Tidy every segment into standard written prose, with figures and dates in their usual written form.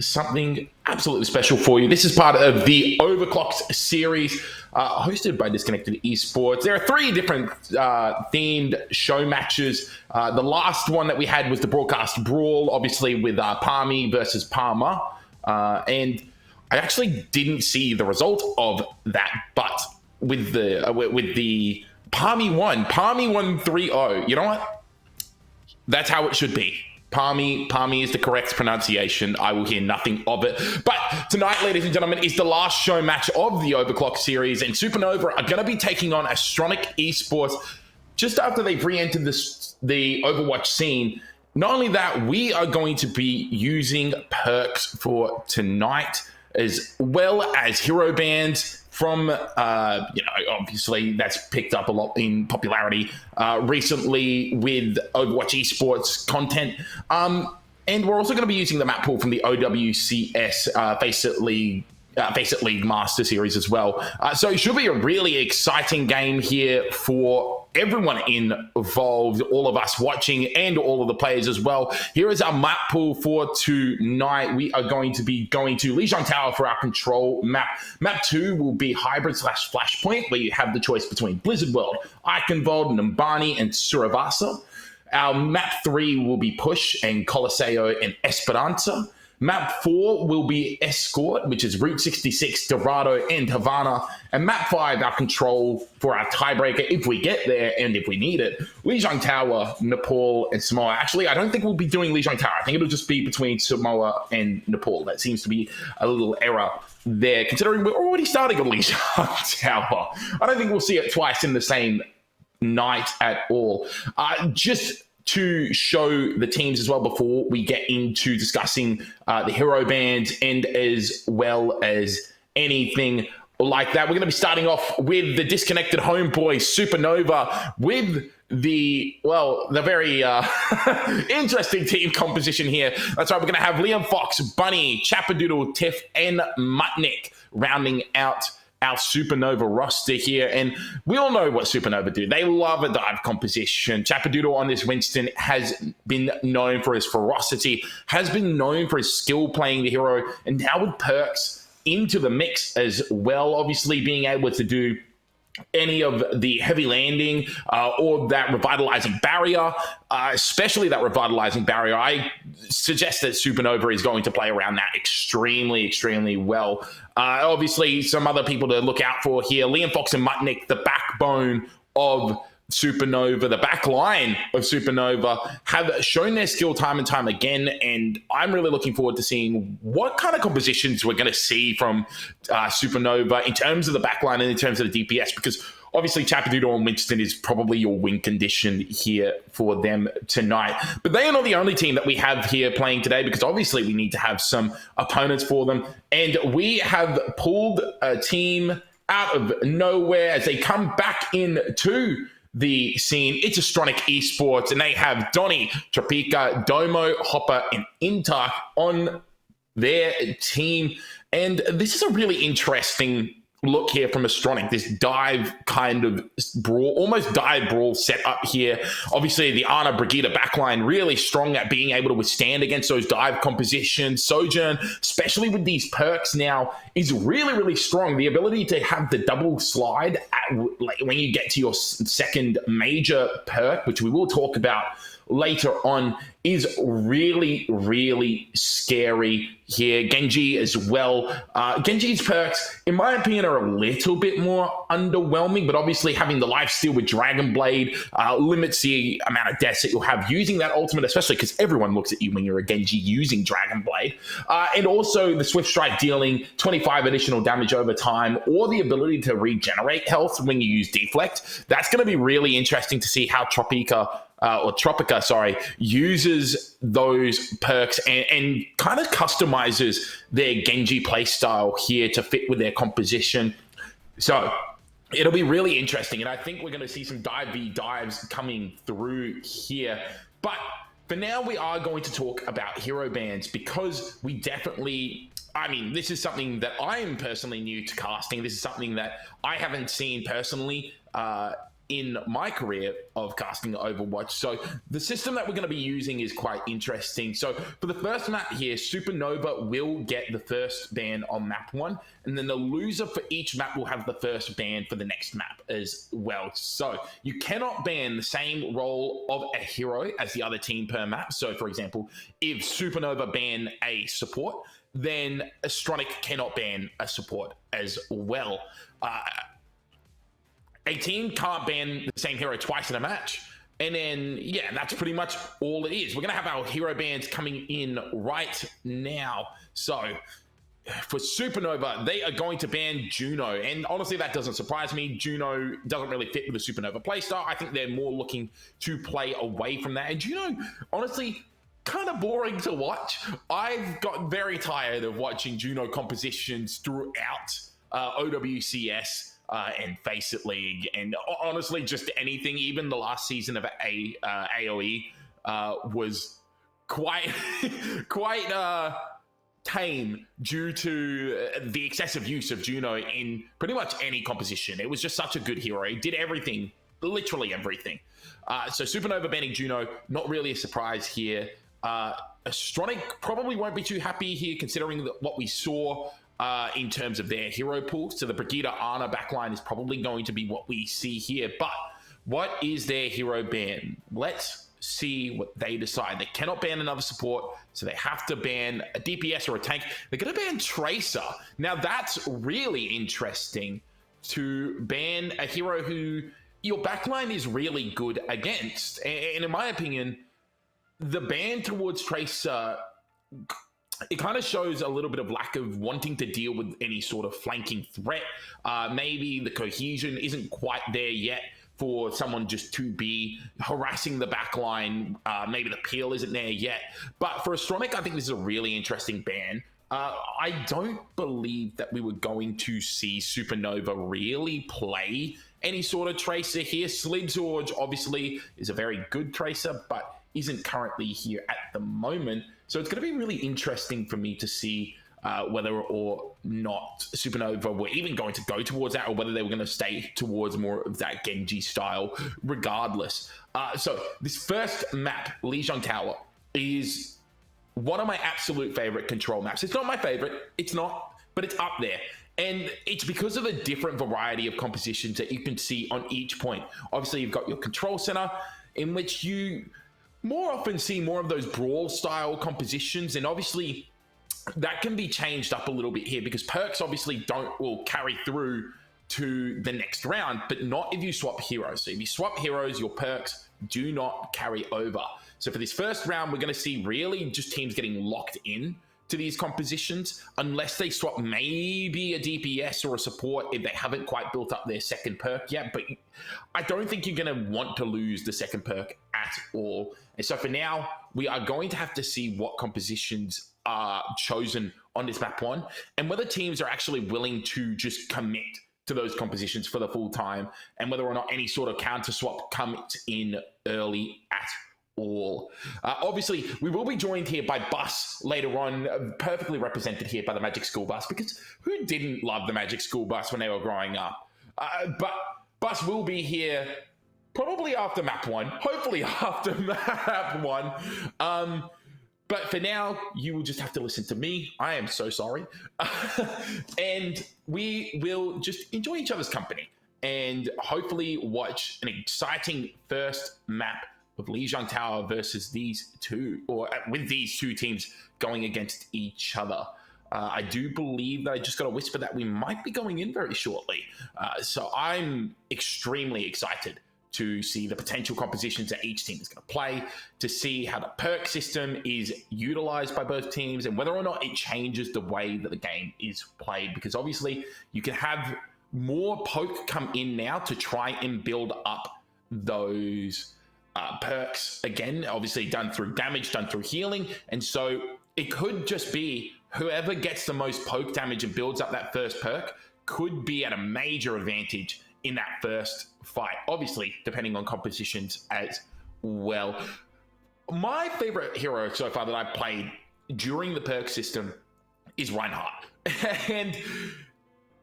something absolutely special for you. This is part of the Overclocked series, hosted by Disconnected Esports. There are three different themed show matches. The last one that we had was the Broadcast Brawl, obviously with Palmy versus Palmer. And I actually didn't see the result of that, but with the Palmy won 3-0. You know what? That's how it should be. Palmy is the correct pronunciation. I will hear nothing of it. But tonight, ladies and gentlemen, is the last show match of the Overclock series, and Supernova are going to be taking on Astronic Esports just after they've re-entered the Overwatch scene. Not only that, we are going to be using perks for tonight, as well as hero bands from, obviously that's picked up a lot in popularity recently with Overwatch esports content. And we're also going to be using the map pool from the OWCS Face It League Master Series as well. So it should be a really exciting game here for everyone involved, all of us watching and all of the players as well. Here is our map pool for tonight. We are going to be going to Lijiang Tower for our control map. Map 2 will be Hybrid / Flashpoint, where you have the choice between Blizzard World, Eichenwald, Numbani, and Suravasa. Our map 3 will be Push and Colosseo and Esperanza. Map 4 will be Escort, which is Route 66, Dorado, and Havana. And Map 5, our control for our tiebreaker, if we get there and if we need it, Lijiang Tower, Nepal, and Samoa. Actually, I don't think we'll be doing Lijiang Tower. I think it'll just be between Samoa and Nepal. That seems to be a little error there, considering we're already starting on Lijiang Tower. I don't think we'll see it twice in the same night at all. Just to show the teams as well before we get into discussing the hero bands and as well as anything like that. We're going to be starting off with the disconnected homeboy Supernova with the very interesting team composition here. That's right, we're going to have Liam Fox, Bunny, Chapadoodle, Tiff, and Mutnik rounding out our Supernova roster here. And we all know what Supernova do. They love a dive composition. Chapadoodle on this Winston has been known for his ferocity, has been known for his skill playing the hero, and now with perks into the mix as well, obviously being able to do any of the heavy landing or that revitalizing barrier, especially that revitalizing barrier. I suggest that Supernova is going to play around that extremely, extremely well. Obviously, some other people to look out for here. Liam Fox and Mutnik, the backbone of Supernova, the back line of Supernova, have shown their skill time and time again, and I'm really looking forward to seeing what kind of compositions we're going to see from Supernova in terms of the back line and in terms of the DPS, because obviously Chapadoodle and Winston is probably your win condition here for them tonight. But they are not the only team that we have here playing today, because obviously we need to have some opponents for them, and we have pulled a team out of nowhere as they come back into the scene. It's Astronic Esports, and they have Donnie, Tropika, Domo, Hopper, and Intark on their team. And this is a really interesting look here from Astronic, this dive kind of brawl, almost dive brawl set up here. Obviously, the Ana Brigida backline really strong at being able to withstand against those dive compositions. Sojourn, especially with these perks now, is really, really strong. The ability to have the double slide when you get to your second major perk, which we will talk about later on, is really, really scary here. Genji as well. Genji's perks, in my opinion, are a little bit more underwhelming, but obviously having the lifesteal with Dragon Blade limits the amount of deaths that you'll have using that ultimate, especially because everyone looks at you when you're a Genji using Dragon Blade. And also the Swift Strike dealing 25 additional damage over time, or the ability to regenerate health when you use Deflect. That's going to be really interesting to see how Tropica, uses those perks and kind of customizes their Genji playstyle here to fit with their composition. So it'll be really interesting, and I think we're going to see some dives coming through here. But for now, we are going to talk about hero bands, because we definitely... this is something that I am personally new to casting. This is something that I haven't seen personally in my career of casting Overwatch. So the system that we're going to be using is quite interesting. So for the first map here, Supernova will get the first ban on map 1, and then the loser for each map will have the first ban for the next map as well. So you cannot ban the same role of a hero as the other team per map. So for example, if Supernova ban a support, then Astronic cannot ban a support as well. A team can't ban the same hero twice in a match. And then, yeah, that's pretty much all it is. We're going to have our hero bans coming in right now. So for Supernova, they are going to ban Juno. And honestly, that doesn't surprise me. Juno doesn't really fit with the Supernova playstyle. I think they're more looking to play away from that. And Juno, honestly, kind of boring to watch. I've got very tired of watching Juno compositions throughout OWCS and Face It League, and honestly, just anything. Even the last season of AOE was quite tame due to the excessive use of Juno in pretty much any composition. It was just such a good hero. He did everything, literally everything. So Supernova banning Juno, not really a surprise here. Astronic probably won't be too happy here, considering what we saw in terms of their hero pool. So the Brigitte Ana backline is probably going to be what we see here. But what is their hero ban? Let's see what they decide. They cannot ban another support, so they have to ban a DPS or a tank. They're going to ban Tracer. Now that's really interesting, to ban a hero who your backline is really good against. And in my opinion, the ban towards Tracer, it kind of shows a little bit of lack of wanting to deal with any sort of flanking threat. Maybe the cohesion isn't quite there yet for someone just to be harassing the backline. Maybe the peel isn't there yet. But for Astronic, I think this is a really interesting ban. I don't believe that we were going to see Supernova really play any sort of Tracer here. Slidzorge obviously is a very good Tracer, but isn't currently here at the moment. So it's going to be really interesting for me to see whether or not Supernova were even going to go towards that, or whether they were going to stay towards more of that Genji style regardless. So this first map, Lijiang Tower, is one of my absolute favorite control maps. It's not my favorite, it's not, but it's up there. And it's because of the different variety of compositions that you can see on each point. Obviously, you've got your control center, in which you more often see more of those brawl style compositions, and obviously that can be changed up a little bit here, because perks obviously will carry through to the next round, but not if you swap heroes. So if you swap heroes, your perks do not carry over. So for this first round, we're going to see really just teams getting locked in to these compositions, unless they swap maybe a DPS or a support if they haven't quite built up their second perk yet. But I don't think you're going to want to lose the second perk at all. And so for now, we are going to have to see what compositions are chosen on this map 1, and whether teams are actually willing to just commit to those compositions for the full time, and whether or not any sort of counter swap comes in early at all. Obviously, we will be joined here by Bus later on, perfectly represented here by the Magic School Bus, because who didn't love the Magic School Bus when they were growing up? But Bus will be here probably after map 1, hopefully after map 1. But for now, you will just have to listen to me. I am so sorry. And we will just enjoy each other's company and hopefully watch an exciting first map of Lijiang Tower versus these two, or with these two teams going against each other. I do believe that I just got a whisper that we might be going in very shortly. So I'm extremely excited to see the potential compositions that each team is going to play, to see how the perk system is utilized by both teams, and whether or not it changes the way that the game is played. Because obviously you can have more poke come in now to try and build up those perks again, obviously done through damage, done through healing. And so it could just be whoever gets the most poke damage and builds up that first perk could be at a major advantage in that first fight, obviously depending on compositions as well. My favorite hero so far that I've played during the perk system is Reinhardt. And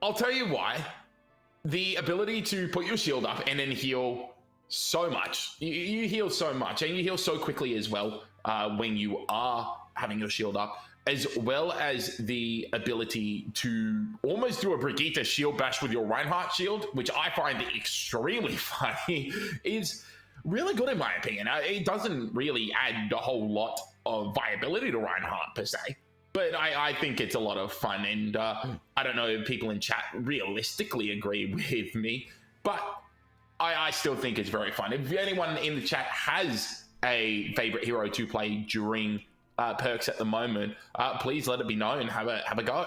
I'll tell you why. the ability to put your shield up and then heal so much. You heal so much, and you heal so quickly as well when you are having your shield up, as well as the ability to almost do a Brigitte shield bash with your Reinhardt shield, which I find extremely funny, is really good in my opinion. It doesn't really add a whole lot of viability to Reinhardt per se, but I think it's a lot of fun, and I don't know if people in chat realistically agree with me, but I still think it's very fun. If anyone in the chat has a favorite hero to play during perks at the moment, please let it be known. Have a go.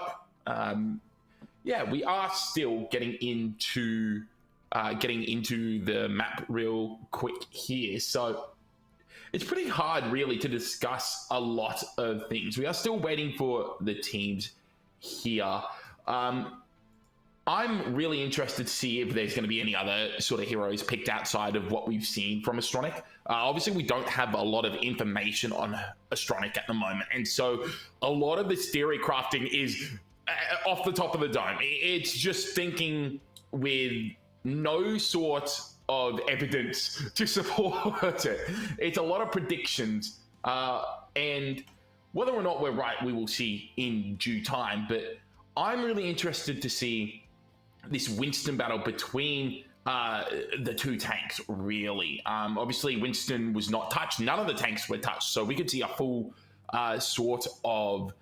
Yeah, we are still getting into the map real quick here, so it's pretty hard really to discuss a lot of things. We are still waiting for the teams here. I'm really interested to see if there's going to be any other sort of heroes picked outside of what we've seen from Astronic. Obviously, we don't have a lot of information on Astronic at the moment, and so a lot of this theory crafting is off the top of the dome. It's just thinking with no sort of evidence to support it. It's a lot of predictions, and whether or not we're right, we will see in due time. But I'm really interested to see this Winston battle between the two tanks, really. Obviously, Winston was not touched. None of the tanks were touched, so we could see a full sort of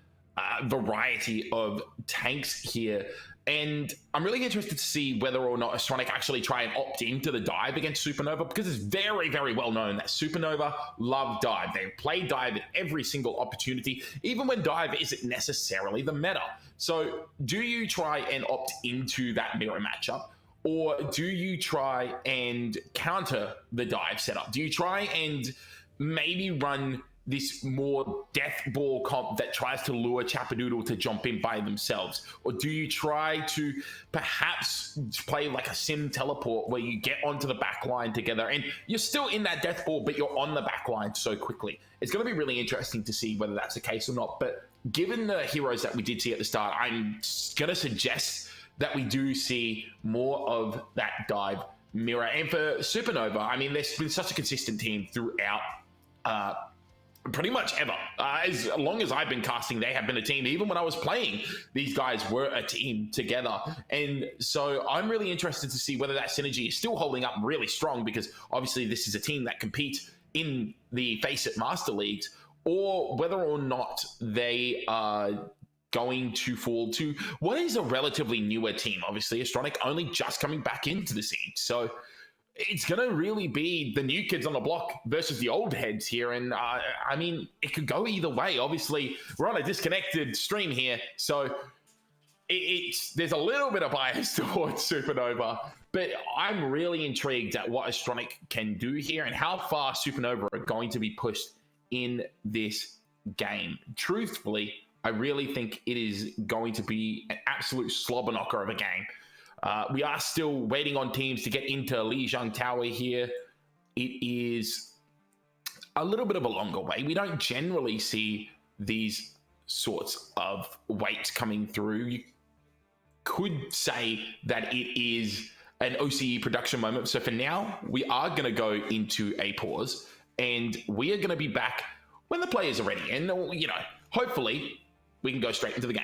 variety of tanks here. And I'm really interested to see whether or not Astronic actually try and opt into the dive against Supernova, because it's very, very well known that Supernova love dive. They play dive at every single opportunity, even when dive isn't necessarily the meta. So do you try and opt into that mirror matchup, or do you try and counter the dive setup? Do you try and maybe run this more death ball comp that tries to lure Chapadoodle to jump in by themselves? Or do you try to perhaps play like a sim teleport where you get onto the back line together and you're still in that death ball, but you're on the back line so quickly? It's going to be really interesting to see whether that's the case or not. But given the heroes that we did see at the start, I'm going to suggest that we do see more of that dive mirror. And for Supernova, I mean, there's been such a consistent team throughout pretty much ever. As long as I've been casting, they have been a team. Even when I was playing, these guys were a team together. And so I'm really interested to see whether that synergy is still holding up really strong, because obviously this is a team that competes in the Face It Master Leagues, or whether or not they are going to fall to what is a relatively newer team. Obviously, Astronic only just coming back into the scene. So it's going to really be the new kids on the block versus the old heads here. And I mean, it could go either way. Obviously, we're on a disconnected stream here, so there's a little bit of bias towards Supernova. But I'm really intrigued at what Astronic can do here and how far Supernova are going to be pushed in this game. Truthfully, I really think it is going to be an absolute slobber knocker of a game. We are still waiting on teams to get into Lijiang Tower here. It is a little bit of a longer way. We don't generally see these sorts of waits coming through. You could say that it is an OCE production moment. So for now, we are going to go into a pause, and we are going to be back when the players are ready. And, you know, hopefully we can go straight into the game.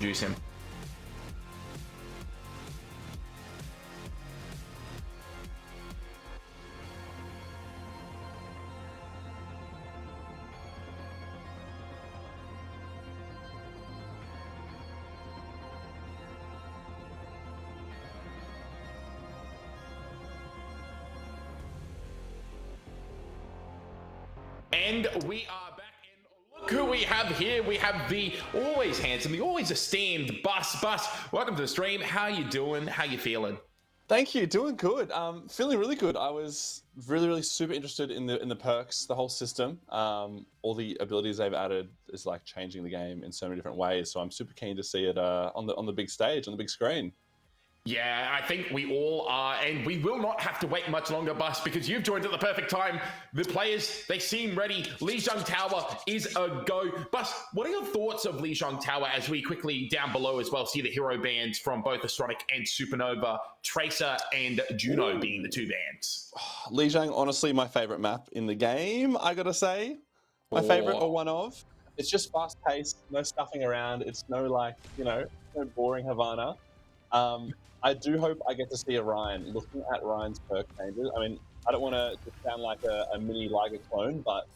introduce him. And we are back, and look who we have here. We have the always handsome, the always esteemed Bus. Bus, welcome to the stream. How you doing? How you feeling? Thank you. Doing good. Feeling really good. I was really super interested in the perks, the whole system. All the abilities they've added is like changing the game in so many different ways. So I'm super keen to see it on the big stage, on the big screen. Yeah, I think we all are, and we will not have to wait much longer, Bus, because you've joined at the perfect time. The players, they seem ready. Lijiang Tower is a go. Bus, what are your thoughts of Lijiang Tower as we quickly down below as well see the hero bands from both Astronic and Supernova, Tracer and Juno being the two bands? Lijiang, honestly, my favorite map in the game, I gotta say. My favorite or one of. It's just fast paced, no stuffing around. It's no no boring Havana. I do hope I get to see a Ryan. Looking at Ryan's perk changes, I mean, I don't want to sound like a mini Liger clone, but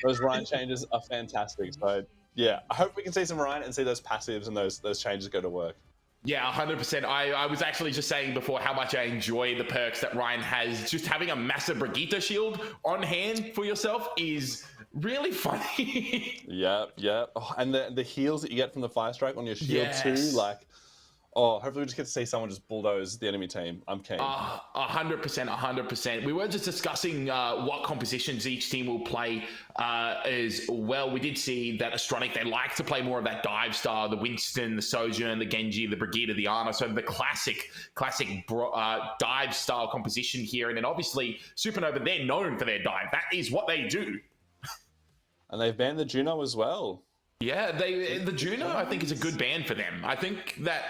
those Ryan changes are fantastic. So yeah, I hope we can see some Ryan and see those passives and those changes go to work. Yeah, 100%. I was actually just saying before how much I enjoy the perks that Ryan has. Just having a massive Brigitte shield on hand for yourself is really funny. Yeah. Oh, and the heals that you get from the Fire Strike on your shield too, like... Oh, hopefully we just get to see someone just bulldoze the enemy team. I'm keen. 100%. We were just discussing what compositions each team will play as well. We did see that Astronic, they like to play more of that dive style, the Winston, the Sojourn, the Genji, the Brigitte, the Ana. So the classic dive style composition here. And then obviously Supernova, they're known for their dive. That is what they do. And they've banned the Juno as well. Yeah, the Juno, I think, is a good ban for them. I think that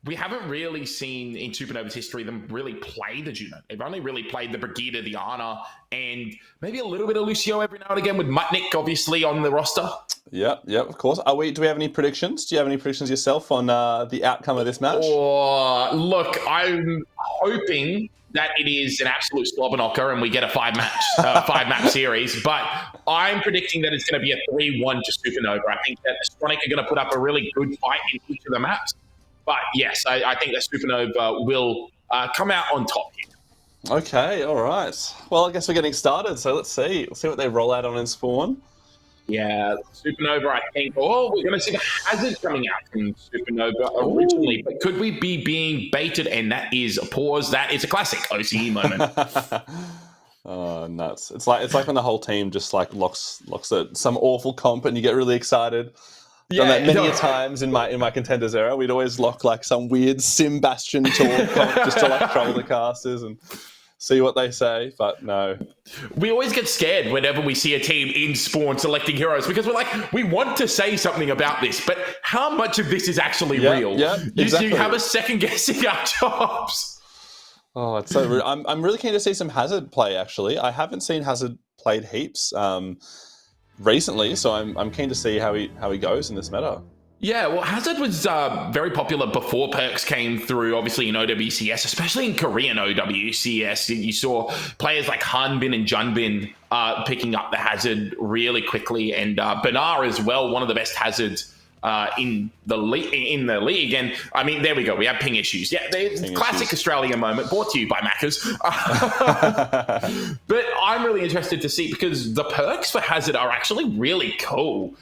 we haven't really seen in Supernova's history them really play the Juno. They've only really played the Brigitte, the Ana, and maybe a little bit of Lucio every now and again with Mutnik, obviously, on the roster. Yeah, of course. Do we have any predictions? Do you have any predictions yourself on the outcome of this match? Look, I'm hoping that it is an absolute slobber knocker and we get a five map series, but I'm predicting that it's going to be a 3-1 to Supernova. I think that Astronic are going to put up a really good fight in each of the maps. But yes, I think that Supernova will come out on top here. Okay, all right. Well, I guess we're getting started, so let's see. We'll see what they roll out on in Spawn. Yeah, Supernova, I think. Oh, we're going to see the Hazard coming out from Supernova originally. But could we be being baited? And that is a pause. That is a classic OCE moment. Oh, nuts. It's like when the whole team just like locks some awful comp and you get really excited. Done that many times in my contenders era. We'd always lock like some weird Sim Bastion tour comp just to like troll the casters and see what they say, but no. We always get scared whenever we see a team in Spawn selecting heroes because we're like, we want to say something about this, but how much of this is actually real? Yeah, exactly. You have us second guessing our jobs. Oh, it's so rude. I'm really keen to see some Hazard play, actually. I haven't seen Hazard played heaps recently, so I'm keen to see how he goes in this meta. Yeah, well, Hazard was very popular before Perks came through, obviously in OWCS, especially in Korean OWCS. You saw players like Hanbin and Junbin picking up the Hazard really quickly, and Benar as well, one of the best Hazards in the league. And I mean, there we go. We have ping issues. Yeah, classic Australian moment brought to you by Macca's. But I'm really interested to see because the perks for Hazard are actually really cool.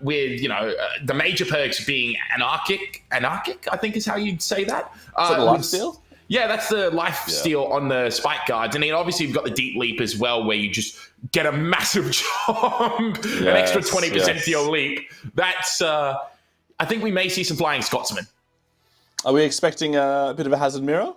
With the major perks being anarchic, I think is how you'd say that. Is that the life steal? Yeah, that's the life steal on the spike guards, and then obviously you've got the deep leap as well, where you just get a massive jump, an extra 20% to your leap. That's I think we may see some flying Scotsmen. Are we expecting a bit of a Hazard mirror?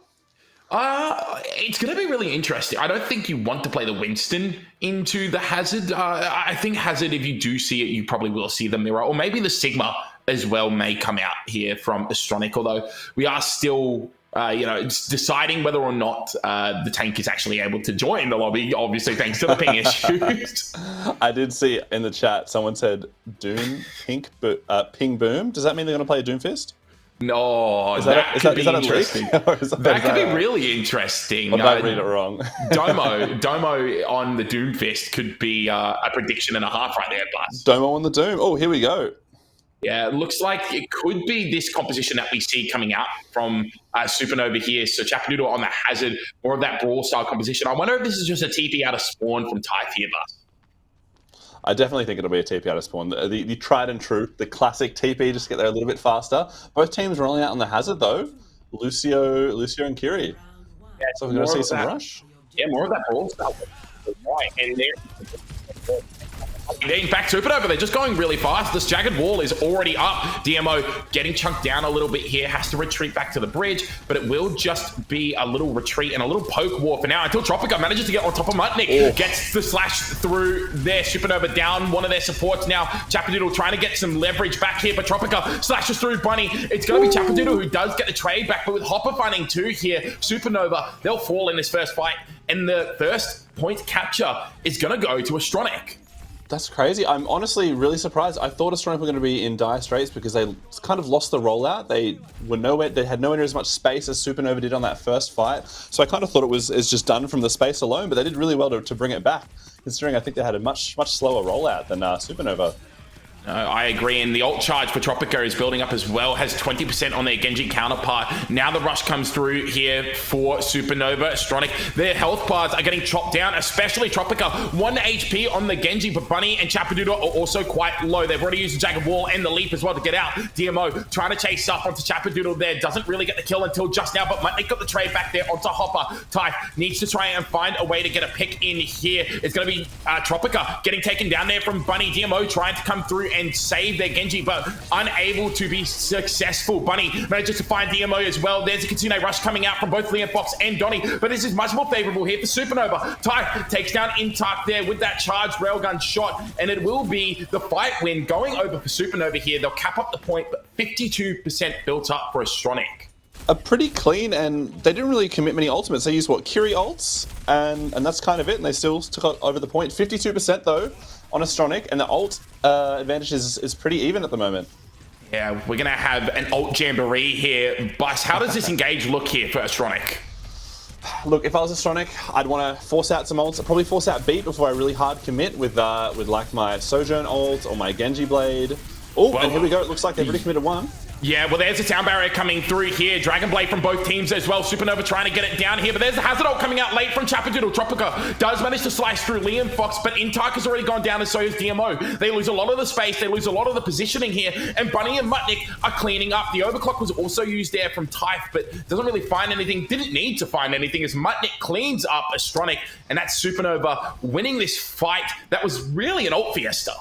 It's going to be really interesting. I don't think you want to play the Winston into the Hazard. I think Hazard, if you do see it, you probably will see the mirror, or maybe the Sigma as well may come out here from Astronic, although we are still it's deciding whether or not the tank is actually able to join the lobby, obviously thanks to the ping issues. I did see in the chat someone said Doom ping boom. Does that mean they're going to play a Doomfist? No, that could be interesting. That could be really interesting. I might read it wrong. Domo on the Doomfist could be a prediction and a half right there, Bus. Domo on the Doom. Oh, here we go. Yeah, it looks like it could be this composition that we see coming out from Supernova here. So Chapadoodle on the Hazard, more of that Brawl style composition. I wonder if this is just a TP out of Spawn from Type here, Bus. I definitely think it'll be a TP out of Spawn. The tried and true, the classic TP, just get there a little bit faster. Both teams rolling out on the Hazard, though. Lucio and Kiri. Yeah, so we're going to see some rush. Yeah, more of that Brawl style. Right, and there. In fact, Supernova, they're just going really fast. This jagged wall is already up. DMO getting chunked down a little bit here, has to retreat back to the bridge, but it will just be a little retreat and a little poke war for now until Tropica manages to get on top of Mutnik. Gets the slash through there. Supernova down one of their supports now. Chapadoodle trying to get some leverage back here, but Tropica slashes through Bunny. It's going to be Chapadoodle who does get the trade back, but with Hopper finding two here, Supernova, they'll fall in this first fight, and the first point capture is going to go to Astronic. That's crazy. I'm honestly really surprised. I thought Astronic were going to be in dire straits because they kind of lost the rollout. They had nowhere near as much space as Supernova did on that first fight. So I kind of thought it's just done from the space alone, but they did really well to bring it back, considering I think they had a much slower rollout than Supernova. No, I agree, and the ult charge for Tropica is building up as well, has 20% on their Genji counterpart. Now the rush comes through here for Supernova. Astronic, their health bars are getting chopped down, especially Tropica. 1 HP on the Genji, but Bunny and Chapadoodle are also quite low. They've already used the Jagged Wall and the Leap as well to get out. DMO trying to chase up onto Chapadoodle there, doesn't really get the kill until just now, but Mutnik got the trade back there onto Hopper. Type needs to try and find a way to get a pick in here. It's going to be Tropica getting taken down there from Bunny. DMO trying to come through and save their Genji, but unable to be successful. Bunny manages to find DMO as well. There's a Kitsune rush coming out from both Liam Fox and Donnie, but this is much more favorable here for Supernova. Ty takes down Intark there with that charged railgun shot, and it will be the fight win going over for Supernova here. They'll cap up the point, but 52% built up for Astronic. A pretty clean, and they didn't really commit many ultimates. They used Kiri ults, and that's kind of it, and they still took over the point. 52% though on Astronic, and the ult advantage is pretty even at the moment. Yeah, we're going to have an ult jamboree here. Bus, how does this engage look here for Astronic? Look, if I was Astronic, I'd want to force out some ults. I'd probably force out Beat before I really hard commit with like my Sojourn ult or my Genji Blade. Oh, and here we go. It looks like they've already committed one. Yeah, well, there's a sound barrier coming through here. Dragon Blade from both teams as well. Supernova trying to get it down here, but there's the Hazard ult coming out late from Chapadoodle. Tropica does manage to slice through Liam Fox, but Intark has already gone down, and so is DMO. They lose a lot of the space. They lose a lot of the positioning here, and Bunny and Mutnik are cleaning up. The Overclock was also used there from Type, but doesn't really find anything. Didn't need to find anything as Mutnik cleans up Astronic, and that's Supernova winning this fight. That was really an ult fiesta.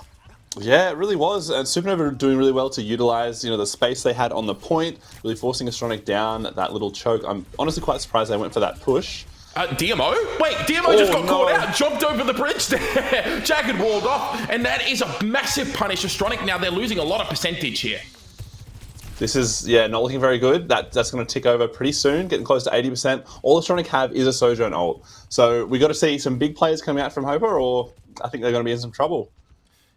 Yeah, it really was. And Supernova doing really well to utilize, the space they had on the point, really forcing Astronic down that little choke. I'm honestly quite surprised they went for that push. DMO? Wait, DMO just got caught out, jumped over the bridge there. Jagged walled off, and that is a massive punish. Astronic now, they're losing a lot of percentage here. This is, not looking very good. That's going to tick over pretty soon, getting close to 80%. All Astronic have is a Sojourn ult. So we got to see some big players coming out from Hopper, or I think they're going to be in some trouble.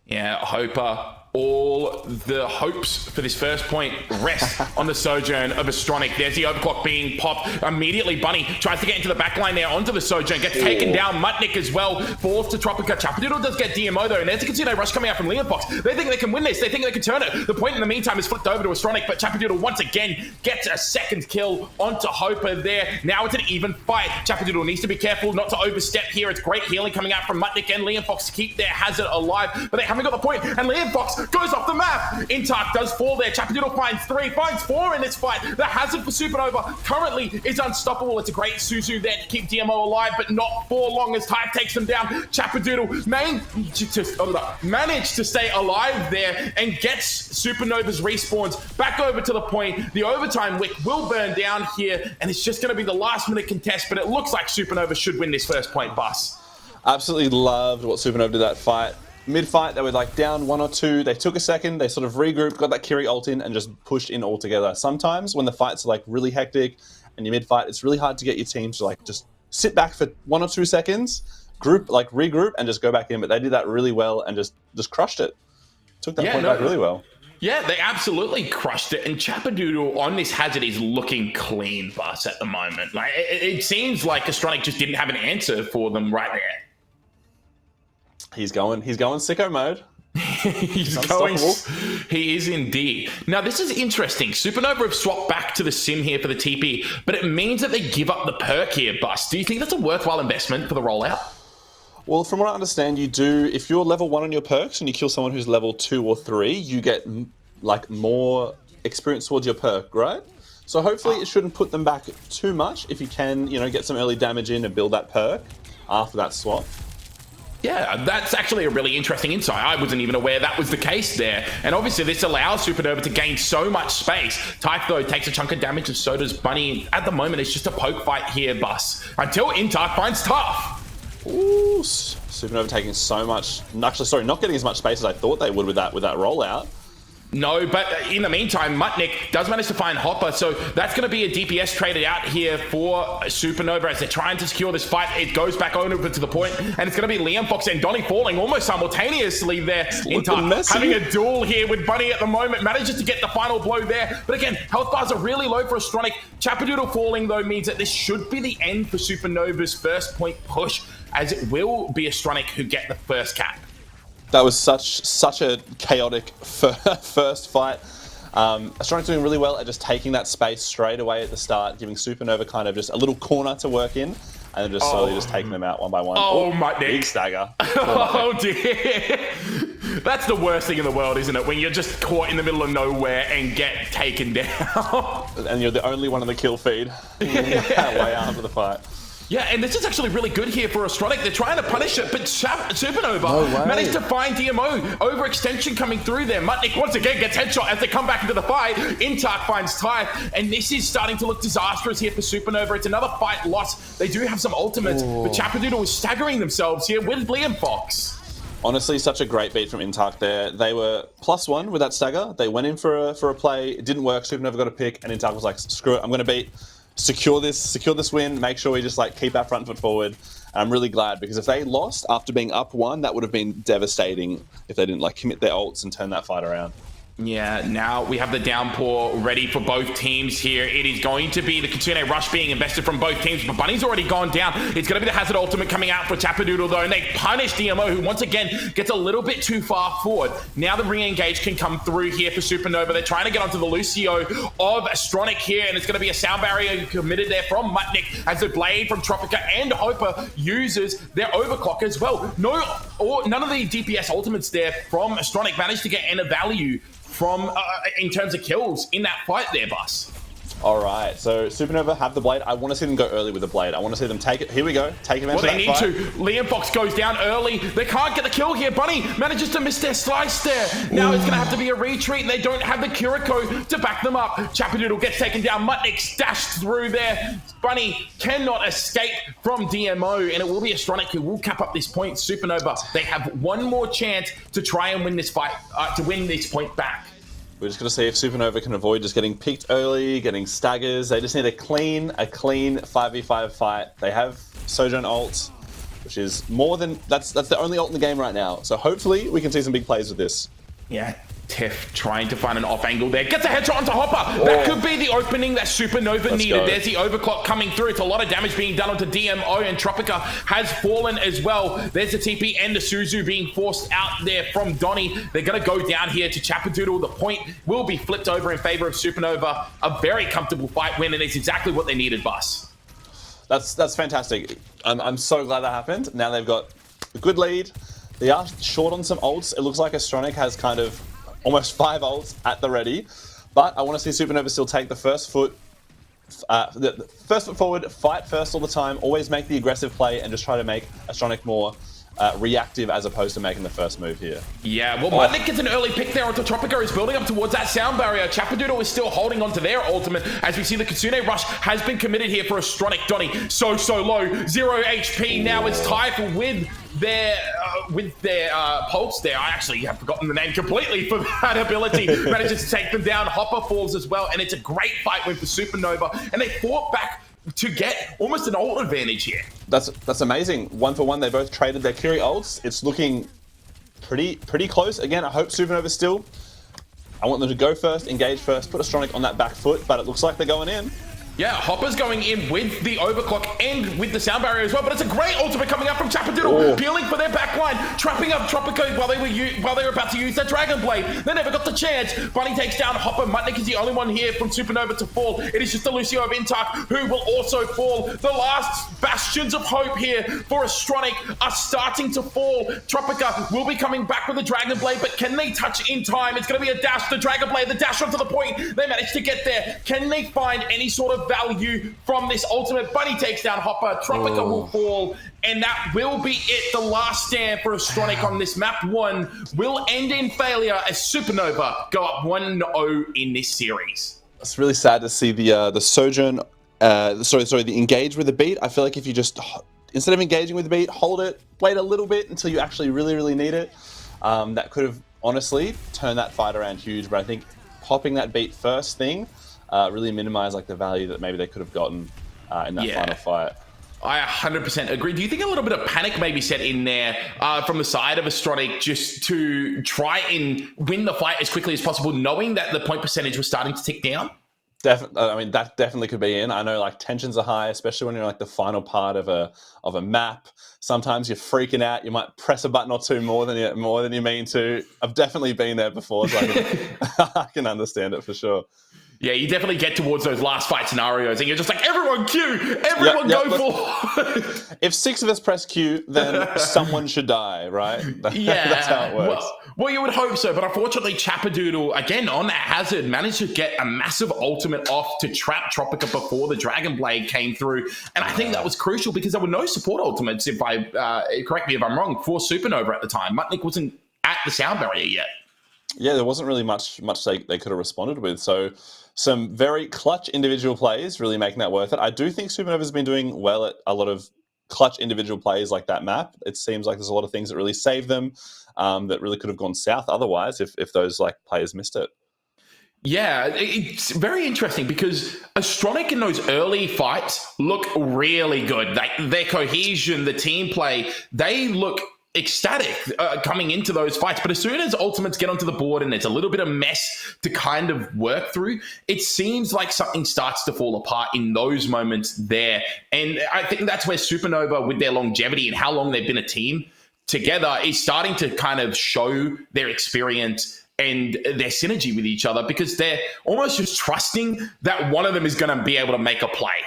Yeah, Hopper, all the hopes for this first point rest on the Sojourn of Astronic. There's the Overclock being popped. Immediately, Bunny tries to get into the backline there onto the Sojourn. Gets taken down. Mutnik as well. Falls to Tropica. Chapadoodle does get DMO though. And there's a Kitsune rush coming out from Liam Fox. They think they can win this. They think they can turn it. The point in the meantime is flipped over to Astronic, but Chapadoodle once again gets a second kill onto Hopper there. Now it's an even fight. Chapadoodle needs to be careful not to overstep here. It's great healing coming out from Mutnik and Liam Fox to keep their Hazard alive, but they haven't got the point. And Liam Fox goes off the map. Intark does fall there. Chapadoodle finds 3, finds 4 in this fight. The Hazard for Supernova currently is unstoppable. It's a great Suzu there to keep DMO alive, but not for long as Type takes them down. Chapadoodle managed to stay alive there and gets Supernova's respawns back over to the point. The overtime wick will burn down here, and it's just going to be the last minute contest, but it looks like Supernova should win this first point, Bus. Absolutely loved what Supernova did that fight. Mid-fight, they were down 1 or 2. They took a second, they sort of regrouped, got that Kiri ult in, and just pushed in all together. Sometimes when the fights are really hectic and you're mid-fight, it's really hard to get your team to like just sit back for 1 or 2 seconds, regroup, and just go back in. But they did that really well and just crushed it. Took that point back really well. Yeah, they absolutely crushed it. And Chapadoodle on this Hazard is looking clean, Bus, at the moment. Like it seems like Astronic just didn't have an answer for them right there. He's going sicko mode. He is indeed. Now, this is interesting. Supernova have swapped back to the sim here for the TP, but it means that they give up the perk here, Bus. Do you think that's a worthwhile investment for the rollout? Well, from what I understand, you do, if you're level 1 on your perks and you kill someone who's level 2 or 3, you get like more experience towards your perk, right? So hopefully it shouldn't put them back too much if you can, get some early damage in and build that perk after that swap. Yeah, that's actually a really interesting insight. I wasn't even aware that was the case there. And obviously this allows Supernova to gain so much space. Tyke, though, takes a chunk of damage, and so does Bunny. At the moment, it's just a poke fight here, Bus. Until Intark finds Tough. Ooh, Supernova taking so much... Actually, sorry, not getting as much space as I thought they would with that rollout. No, but in the meantime, Mutnik does manage to find Hopper, so that's going to be a DPS traded out here for Supernova as they're trying to secure this fight. It goes back over to the point, and it's going to be Liam Fox and Donny falling almost simultaneously there. Intar having a duel here with Bunny at the moment, manages to get the final blow there. But again, health bars are really low for Astronic. Chapadoodle falling, though, means that this should be the end for Supernova's first point push, as it will be Astronic who get the first cap. That was such a chaotic first fight. Astronic's doing really well at just taking that space straight away at the start, giving Supernova kind of just a little corner to work in, and then just slowly just taking them out one by one. Oh, my big stagger. Oh, dear. That's the worst thing in the world, isn't it? When you're just caught in the middle of nowhere and get taken down. And you're the only one in the kill feed. Way after the fight. Yeah, and this is actually really good here for Astronic. They're trying to punish it, but Supernova managed to find DMO. Overextension coming through there. Mutnik once again gets headshot as they come back into the fight. Intark finds Ty, and this is starting to look disastrous here for Supernova. It's another fight lost. They do have some ultimates, but Chapadoodle is staggering themselves here with Liam Fox. Honestly, such a great beat from Intark there. They were +1 with that stagger. They went in for a play. It didn't work. Supernova got a pick, and Intark was like, screw it, I'm going to beat. Secure this win, make sure we just like keep our front foot forward. And I'm really glad, because if they lost after being up 1, that would have been devastating if they didn't like commit their ults and turn that fight around. Yeah, now we have the downpour ready for both teams here. It is going to be the Kitsune Rush being invested from both teams, but Bunny's already gone down. It's going to be the Hazard Ultimate coming out for Chapadoodle, though, and they punish DMO, who once again gets a little bit too far forward. Now the re-engage can come through here for Supernova. They're trying to get onto the Lucio of Astronic here, and it's going to be a sound barrier committed there from Mutnik as the Blade from Tropica and Hoper uses their Overclock as well. None of the DPS ultimates there from Astronic managed to get any value from in terms of kills in that fight there, Bus. All right, so Supernova have the Blade. I want to see them go early with the Blade. I want to see them take it. Here we go. Take advantage of that fight. Well, they need to. Liam Fox goes down early. They can't get the kill here. Bunny manages to miss their slice there. Now it's going to have to be a retreat, and they don't have the Kiriko to back them up. Chapadoodle gets taken down. Mutnik dashed through there. Bunny cannot escape from DMO, and it will be Astronic who will cap up this point. Supernova, they have one more chance to try and win this fight, to win this point back. We're just going to see if Supernova can avoid just getting picked early, getting staggers. They just need a clean 5v5 fight. They have Sojourn ult, which is more than... That's the only ult in the game right now. So hopefully we can see some big plays with this. Yeah, Tiff trying to find an off angle there. Gets a headshot onto Hopper. Oh. That could be the opening that Supernova needed. Go. There's the overclock coming through. It's a lot of damage being done onto DMO, and Tropica has fallen as well. There's the TP and the Suzu being forced out there from Donny. They're going to go down here to Chapadoodle. The point will be flipped over in favor of Supernova. A very comfortable fight win, and it's exactly what they needed, Bus. That's fantastic. I'm so glad that happened. Now they've got a good lead. They are short on some ults. It looks like Astronic has kind of almost 5 ults at the ready, but I want to see Supernova still take the first foot forward, fight first all the time, always make the aggressive play, and just try to make Astronic more reactive as opposed to making the first move here. Yeah, well, Mutnik gets an early pick there onto Tropico, is building up towards that sound barrier. Chapadoodle is still holding on to their ultimate as we see the Kitsune Rush has been committed here for Astronic. Donny so low, 0 HP. Now it's Typhon with their pulse there. I actually have forgotten the name completely for that ability. Manages to take them down. Hopper falls as well, and it's a great fight win for Supernova, and they fought back to get almost an ult advantage here. That's amazing. 1 for 1, they both traded their Kiri ults. It's looking pretty close. Again, I hope Supernova still. I want them to go first, engage first, put Astronic on that back foot, but it looks like they're going in. Yeah, Hopper's going in with the overclock and with the sound barrier as well, but it's a great ultimate coming up from Chapadoodle, peeling for their backline, trapping up Tropico while they were about to use their Dragon Blade. They never got the chance. Bunny takes down Hopper. Mutnik is the only one here from Supernova to fall. It is just the Lucio of Intark who will also fall. The last bastions of hope here for Astronic are starting to fall. Tropica will be coming back with the Dragon Blade, but can they touch in time? It's going to be a dash. The Dragon Blade, the dash onto the point. They managed to get there. Can they find any sort of value from this ultimate? Bunny takes down Hopper. Tropica will fall, and that will be it. The last stand for Astronic on this map 1 will end in failure as Supernova go up 1-0 in this series. It's really sad to see the Sojourn, the engage with the beat. I feel like if you just, instead of engaging with the beat, hold it, wait a little bit until you actually really need it. That could have honestly turned that fight around huge, but I think popping that beat first thing really minimize like the value that maybe they could have gotten in that final fight. I 100% agree. Do you think a little bit of panic maybe set in there from the side of Astronic just to try and win the fight as quickly as possible, knowing that the point percentage was starting to tick down? I mean, that definitely could be in. I know like tensions are high, especially when you're like the final part of a map. Sometimes you're freaking out. You might press a button or two more than you mean to. I've definitely been there before, so I can understand it for sure. Yeah, you definitely get towards those last fight scenarios and you're just like, everyone Q, everyone go for. If 6 of us press Q, then someone should die, right? Yeah. That's how it works. Well, you would hope so, but unfortunately Chapadoodle, again, on that hazard, managed to get a massive ultimate off to trap Tropica before the Dragon Blade came through. And I think that was crucial because there were no support ultimates, if I correct me if I'm wrong, for Supernova at the time. Mutnik wasn't at the sound barrier yet. Yeah, there wasn't really much they could have responded with. So some very clutch individual plays really making that worth it. I do think Supernova's been doing well at a lot of clutch individual plays like that map. It seems like there's a lot of things that really saved them that really could have gone south otherwise if those like players missed it. Yeah, it's very interesting because Astronic in those early fights look really good. Their cohesion, the team play, they look ecstatic coming into those fights. But as soon as ultimates get onto the board and there's a little bit of mess to kind of work through, it seems like something starts to fall apart in those moments there. And I think that's where Supernova, with their longevity and how long they've been a team together, is starting to kind of show their experience and their synergy with each other, because they're almost just trusting that one of them is going to be able to make a play.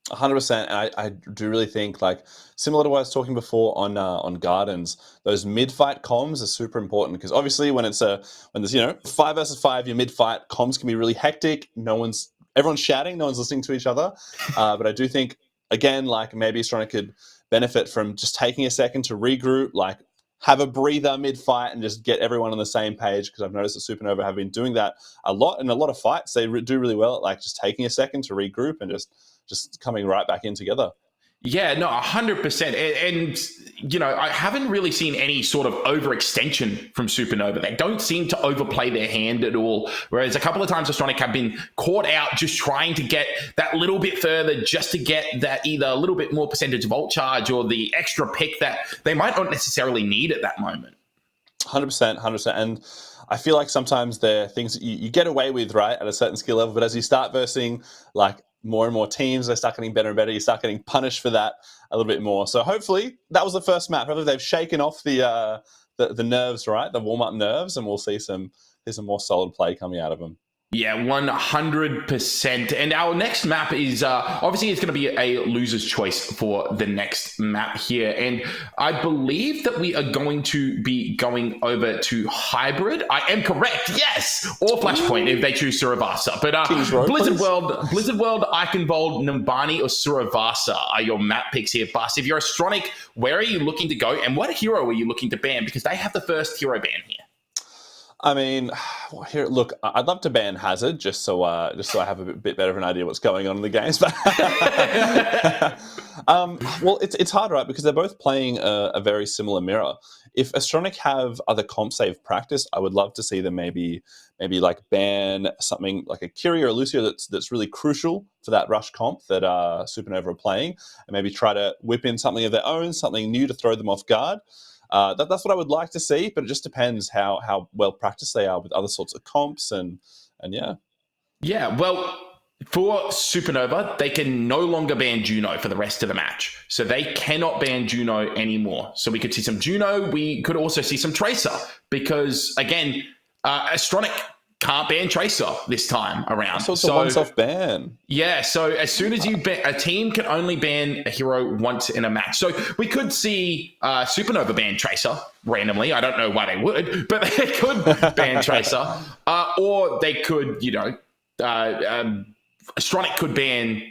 100%. And I do really think, like, similar to what I was talking before on Gardens, those mid-fight comms are super important, because obviously when there's 5 versus 5, your mid-fight comms can be really hectic. Everyone's shouting, no one's listening to each other. But I do think, again, like, maybe Astronic could benefit from just taking a second to regroup, like have a breather mid-fight and just get everyone on the same page, because I've noticed that Supernova have been doing that a lot in a lot of fights. They do really well at like just taking a second to regroup and just coming right back in together. Yeah, no, 100%. And, I haven't really seen any sort of overextension from Supernova. They don't seem to overplay their hand at all. Whereas a couple of times Astronic have been caught out just trying to get that little bit further, just to get that either a little bit more percentage of ult charge or the extra pick that they might not necessarily need at that moment. 100%. And I feel like sometimes they're things that you get away with, right, at a certain skill level. But as you start versing, like, more and more teams, they start getting better and better. You start getting punished for that a little bit more. So hopefully that was the first map. Hopefully they've shaken off the nerves, right? The warm-up nerves, and we'll see some more solid play coming out of them. Yeah, 100%. And our next map is obviously it's going to be a loser's choice for the next map here. And I believe that we are going to be going over to Hybrid. I am correct, yes, or Flashpoint if they choose Suravasa. But Blizzard World, Eichenwald, Numbani, or Suravasa are your map picks here. Bus, if you're Astronic, where are you looking to go, and what hero are you looking to ban? Because they have the first hero ban here. I mean, here, look, I'd love to ban Hazard just so I have a bit better of an idea what's going on in the games. But well, it's hard, right? Because they're both playing a very similar mirror. If Astronic have other comps they've practiced, I would love to see them maybe like ban something like a Kyrie or a Lucio that's really crucial for that rush comp that Supernova are playing, and maybe try to whip in something of their own, something new to throw them off guard. That's what I would like to see, but it just depends how well practiced they are with other sorts of comps and yeah. Yeah, well, for Supernova, they can no longer ban Juno for the rest of the match. So they cannot ban Juno anymore. So we could see some Juno. We could also see some Tracer because, again, Astronic can't ban Tracer this time around. So it's a once-off ban. Yeah, so as soon as you ban, a team can only ban a hero once in a match. So we could see Supernova ban Tracer randomly. I don't know why they would, but they could ban Tracer. Or they could, Astronic could ban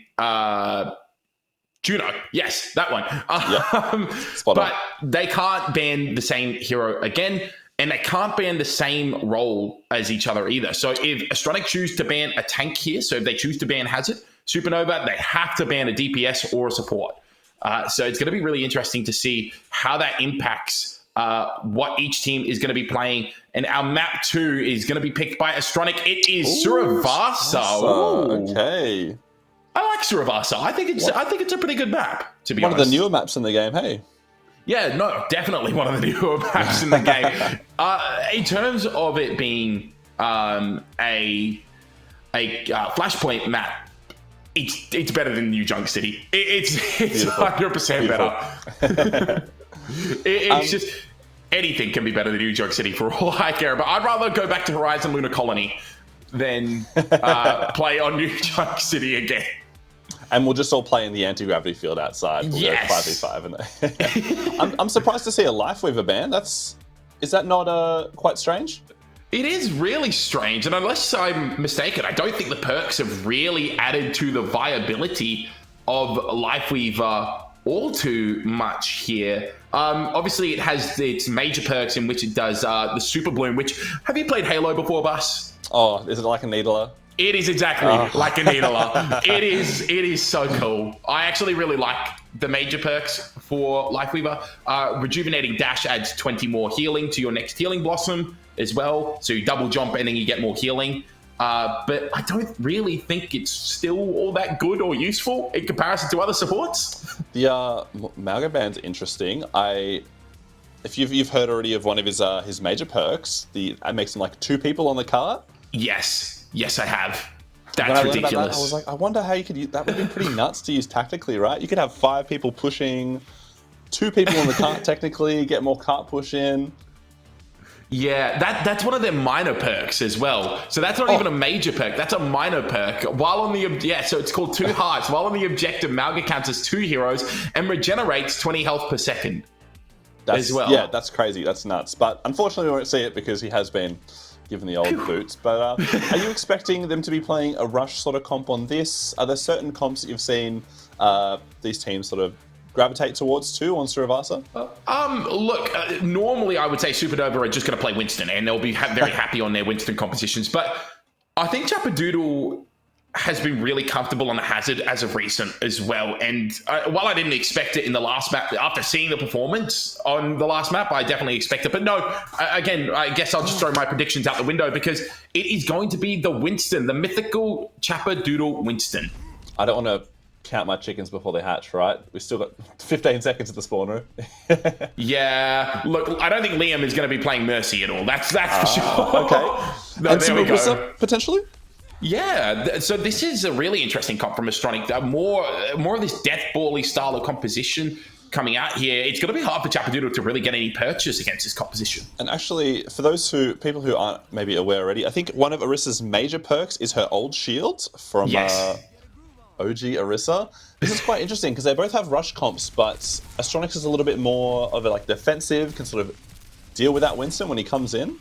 Juno. Yes, that one. But they can't ban the same hero again. And they can't ban the same role as each other either. So if Astronic choose to ban a tank here, so if they choose to ban Hazard, Supernova, they have to ban a DPS or a support. So it's going to be really interesting to see how that impacts what each team is going to be playing. And our map 2 is going to be picked by Astronic. It is Suravasa. Okay. I like Suravasa. I think it's a pretty good map, to be honest. One of the newer maps in the game, hey? Yeah, no, definitely one of the newer maps in the game. In terms of it being a Flashpoint map, it's better than New Junk City. It's 100% better. It's just anything can be better than New Junk City for all I care. But I'd rather go back to Horizon Lunar Colony than play on New Junk City again. And we'll just all play in the anti-gravity field outside. We'll go 5v5. And I'm surprised to see a Lifeweaver ban. Is that not quite strange? It is really strange. And unless I'm mistaken, I don't think the perks have really added to the viability of Lifeweaver all too much here. Obviously, it has its major perks in which it does the Super Bloom, which... Have you played Halo before, Bus? Oh, is it like a Needler? It is exactly like a Needler. It is so cool. I actually really like the major perks for Lifeweaver. Rejuvenating Dash adds 20 more healing to your next Healing Blossom as well. So you double jump and then you get more healing. But I don't really think it's still all that good or useful in comparison to other supports. The Malga band's interesting. If you've heard already of one of his major perks, it makes him like 2 people on the cart. Yes, I have. That's ridiculous. I was like, I wonder how you could use that. Would be pretty nuts to use tactically, right? You could have 5 people pushing, 2 people on the cart technically, get more cart push in. Yeah, that's one of their minor perks as well. So that's not even a major perk. That's a minor perk. So it's called 2 Hearts. While on the objective, Malga counts as 2 heroes and regenerates 20 health per second as well. Yeah, that's crazy. That's nuts. But unfortunately, we won't see it because he has been given the old boots. But are you expecting them to be playing a rush sort of comp on this? Are there certain comps that you've seen these teams sort of gravitate towards too on Suravasa? Look, normally I would say Supernova are just going to play Winston and they'll be very happy on their Winston compositions. But I think Chappadoodle has been really comfortable on the Hazard as of recent as well. And while I didn't expect it in the last map, after seeing the performance on the last map, I definitely expect it. But no, again, I guess I'll just throw my predictions out the window because it is going to be the Winston, the mythical Chappadoodle Winston. I don't want to count my chickens before they hatch, right? We've still got 15 seconds at the spawn room. Yeah, look, I don't think Liam is going to be playing Mercy at all. That's for sure. Okay. No, and Suravasa, potentially? Yeah, so this is a really interesting comp from Astronic. More of this death ball-y style of composition. coming out here, it's going to be hard for Chapadoodle to really get any purchase against this composition. And actually, for those people who aren't maybe aware already, I think one of Orissa's major perks is her old shield from OG Orisa. This is quite interesting because they both have rush comps, but Astronics is a little bit more of a defensive, can sort of deal with that Winston when he comes in.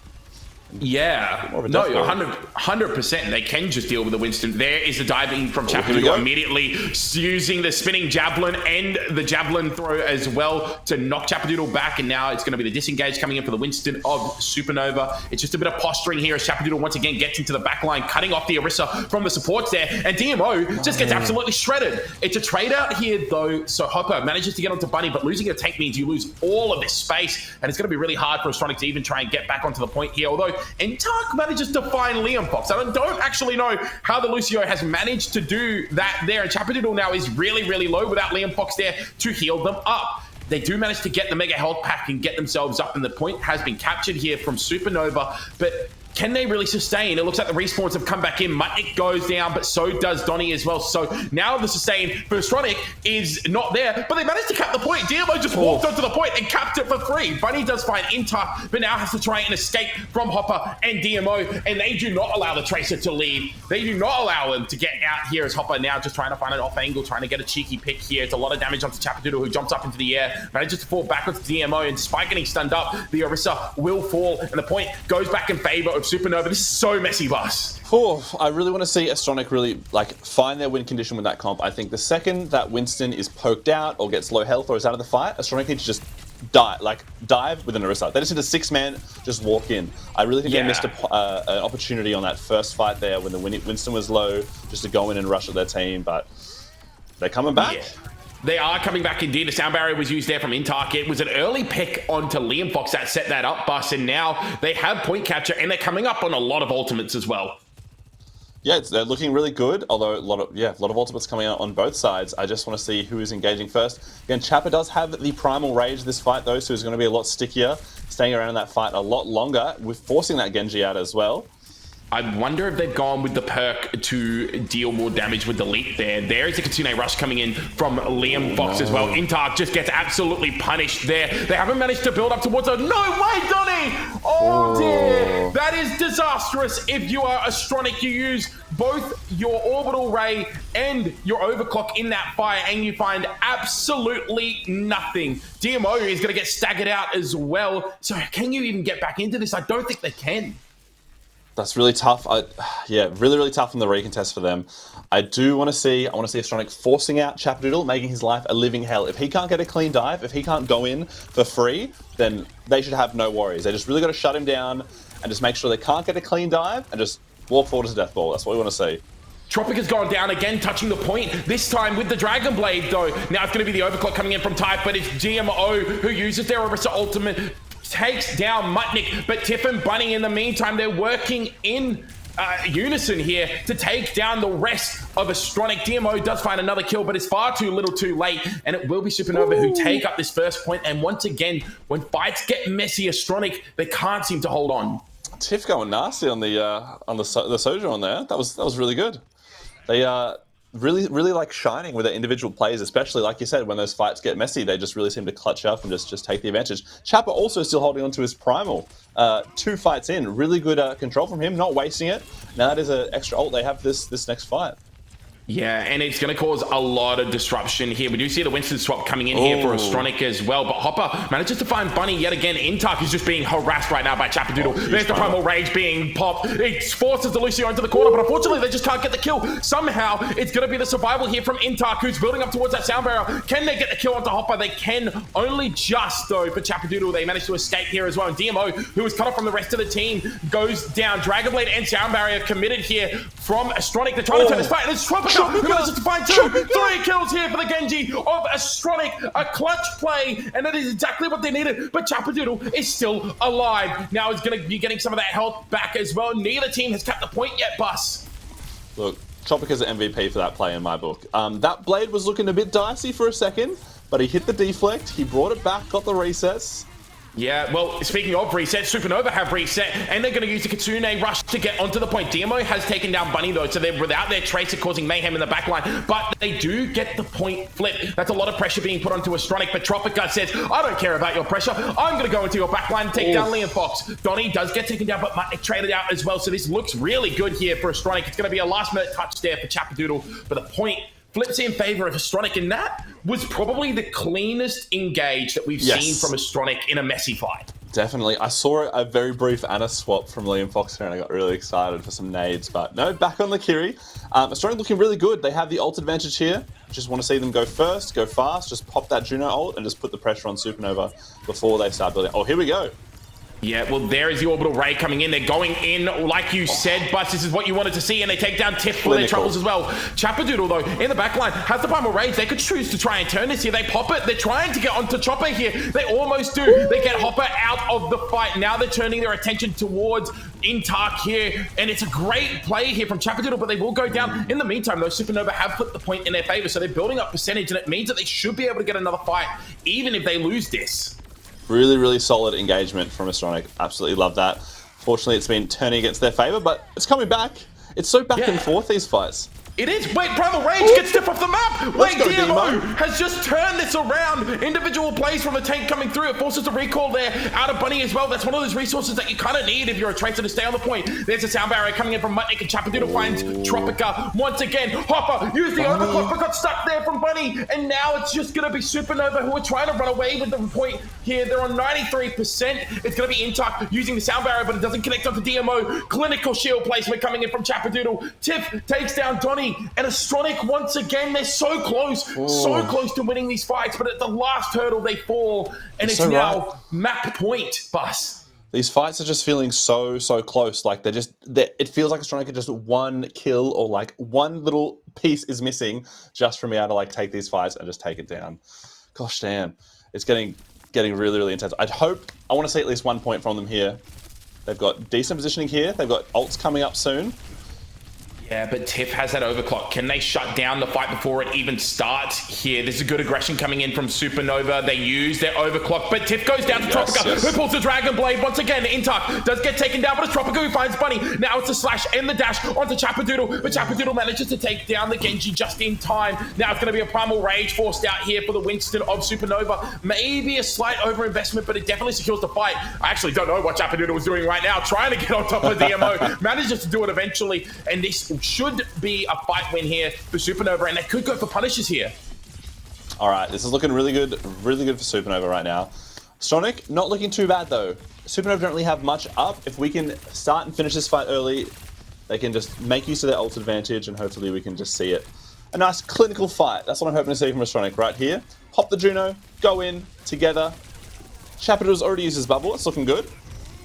Yeah, no, 100%. They can just deal with the Winston. There is the diving from Chapadoodle immediately, using the spinning javelin and the javelin throw as well to knock Chapadoodle back. And now it's going to be the disengage coming in for the Winston of Supernova. It's just a bit of posturing here as Chapadoodle once again gets into the back line, cutting off the Orisa from the supports there. And DMO just gets absolutely shredded. It's a trade out here though. So Hopper manages to get onto Bunny, but losing a tank means you lose all of this space. And it's going to be really hard for Astronic to even try and get back onto the point here. Although Intark manages to find Liam Fox. I don't actually know how the Lucio has managed to do that there. And Chapadoodle now is really, really low without Liam Fox there to heal them up. They do manage to get the Mega Health Pack and get themselves up, and the point has been captured here from Supernova. But can they really sustain? It looks like the respawns have come back in. Mutnik goes down, but so does Donnie as well. So now the sustain for Astronic is not there, but they managed to cap the point. DMO just walked onto the point and capped it for free. Bunny does find Intar, but now has to try and escape from Hopper and DMO, and they do not allow the Tracer to leave. They do not allow him to get out here as Hopper now just trying to find an off angle, trying to get a cheeky pick here. It's a lot of damage onto Chapadoodle, who jumps up into the air, manages to fall backwards to DMO, and despite getting stunned up, the Orisa will fall, and the point goes back in favor of Supernova. This is so messy, boss. I really want to see Astronic really find their win condition with that comp. I think the second that Winston is poked out or gets low health or is out of the fight, Astronic needs to just dive with an Orisa. They just need a 6-man just walk in. I really think they missed an opportunity on that first fight there when the Winston was low, just to go in and rush at their team, but they're coming back. Yeah. They are coming back indeed. The sound barrier was used there from Intark. It was an early pick onto Liam Fox that set that up, Bus, and now they have point capture, and they're coming up on a lot of ultimates as well. Yeah, they're looking really good, although a lot of ultimates coming out on both sides. I just want to see who is engaging first. Again, Chappa does have the primal rage this fight though, so he's going to be a lot stickier, staying around in that fight a lot longer, with forcing that Genji out as well. I wonder if they've gone with the perk to deal more damage with the leap there. There is a Kitsune Rush coming in from Liam Fox as well. Intark just gets absolutely punished there. They haven't managed to build up towards a... No way, Donnie! Oh, dear. That is disastrous. If you are Astronic, you use both your Orbital Ray and your Overclock in that fire, and you find absolutely nothing. DMO is going to get staggered out as well. So can you even get back into this? I don't think they can. That's really tough. Really, really tough in the recontest for them. I want to see Astronic forcing out Chapadoodle, making his life a living hell. If he can't get a clean dive, if he can't go in for free, then they should have no worries. They just really got to shut him down and just make sure they can't get a clean dive and just walk forward to death ball. That's what we want to see. Tropic has gone down again, touching the point. This time with the Dragon Blade, though. Now it's going to be the Overclock coming in from Type, but it's GMO who uses their Orisa ultimate, takes down Mutnik, but Tiff and Bunny in the meantime, they're working in unison here to take down the rest of Astronic. DMO does find another kill, but it's far too little too late, and it will be Supernova who take up this first point. And once again, when fights get messy, Astronic, they can't seem to hold on. Tiff going nasty on the Soju on there. That was really good. They really like shining with their individual plays, especially like you said, when those fights get messy, they just really seem to clutch up and just take the advantage. Chappa also still holding on to his primal. 2 fights in, really good control from him, not wasting it. Now that is an extra ult they have this next fight. Yeah, and it's going to cause a lot of disruption here. We do see the Winston swap coming in here for Astronic as well, but Hopper manages to find Bunny yet again. Intark is just being harassed right now by Chapadoodle. There's the Primal Rage being popped. It forces the Lucio into the corner, but unfortunately they just can't get the kill. Somehow it's going to be the survival here from Intark, who's building up towards that sound barrier. Can they get the kill onto Hopper? They can, only just though for Chapadoodle. They managed to escape here as well, and DMO, who was cut off from the rest of the team, goes down. Dragon Blade and sound barrier committed here from Astronic. They're trying to turn this fight, and it's Tropic who manages to find 3 kills here for the Genji of Astronic. A clutch play, and that is exactly what they needed. But Chapadoodle is still alive. Now he's going to be getting some of that health back as well. Neither team has capped the point yet, Bus. Look, Tropic is an MVP for that play in my book. That blade was looking a bit dicey for a second, but he hit the deflect, he brought it back, got the resets. Yeah, well, speaking of reset, Supernova have reset, and they're going to use the Kitsune Rush to get onto the point. DMO has taken down Bunny, though, so they're without their Tracer causing mayhem in the backline, but they do get the point flip. That's a lot of pressure being put onto Astronic, but Tropica says, I don't care about your pressure. I'm going to go into your backline and take down Liam Fox. Donnie does get taken down, but Mutnik traded out as well, so this looks really good here for Astronic. It's going to be a last-minute touch there for Chapadoodle, but the point flips in favor of Astronic, and that was probably the cleanest engage that we've seen from Astronic in a messy fight. Definitely. I saw a very brief Ana swap from Liam Fox here, and I got really excited for some nades, but no, back on the Kiri. Astronic looking really good. They have the ult advantage here. Just want to see them go first, go fast, just pop that Juno ult, and just put the pressure on Supernova before they start building. Oh, here we go. Yeah, well, there is the Orbital Ray coming in. They're going in, like you said, Bus. This is what you wanted to see, and they take down Tiff for their troubles as well. Chapadoodle, though, in the backline, has the Primal Rage. They could choose to try and turn this here. They pop it. They're trying to get onto Chopper here. They almost do. They get Hopper out of the fight. Now they're turning their attention towards Intark here, and it's a great play here from Chapadoodle, but they will go down. In the meantime, though, Supernova have flipped the point in their favor, so they're building up percentage, and it means that they should be able to get another fight, even if they lose this. Really, really solid engagement from Astronic. Absolutely love that. Fortunately, it's been turning against their favor, but it's coming back. It's so back and forth, these fights. It is. Wait, Primal Rage gets Tiff off the map. Wait, DMO has just turned this around. Individual plays from the tank coming through. It forces a recall there out of Bunny as well. That's one of those resources that you kind of need if you're a Tracer to stay on the point. There's a sound barrier coming in from Mutnik, and Chapadoodle finds Tropica once again. Hopper used the overclock, but got stuck there from Bunny, and now it's just going to be Supernova who are trying to run away with the point here. They're on 93%. It's going to be Intark using the sound barrier, but it doesn't connect onto DMO. Clinical shield placement coming in from Chapadoodle. Tiff takes down Donnie, and Astronic once again, they're so close to winning these fights, but at the last hurdle they fall, and it's now map point, Bus. These fights are just feeling so close. Like it feels like Astronic are just one kill, or like one little piece is missing just for me to like take these fights and just take it down. Gosh damn, it's getting really intense. I want to see at least 1 point from them here. They've got decent positioning here. They've got ults coming up soon. Yeah, but Tiff has that overclock. Can they shut down the fight before it even starts here? There's a good aggression coming in from Supernova. They use their overclock, but Tiff goes down to Tropica, who pulls the Dragon Blade. Once again, Intark does get taken down, but it's Tropica who finds Bunny. Now it's a slash and the dash onto Chapadoodle, but Chapadoodle manages to take down the Genji just in time. Now it's going to be a Primal Rage forced out here for the Winston of Supernova. Maybe a slight overinvestment, but it definitely secures the fight. I actually don't know what Chapadoodle is doing right now, trying to get on top of DMO. Manages to do it eventually, and this should be a fight win here for Supernova, and they could go for punishes here. All right, this is looking really good for Supernova right now. Astronic, not looking too bad though. Supernova don't really have much up. If we can start and finish this fight early, they can just make use of their ult advantage, and hopefully we can just see it. A nice clinical fight. That's what I'm hoping to see from Astronic right here. Pop the Juno, go in together. Chapadoodle's already used his bubble. It's looking good.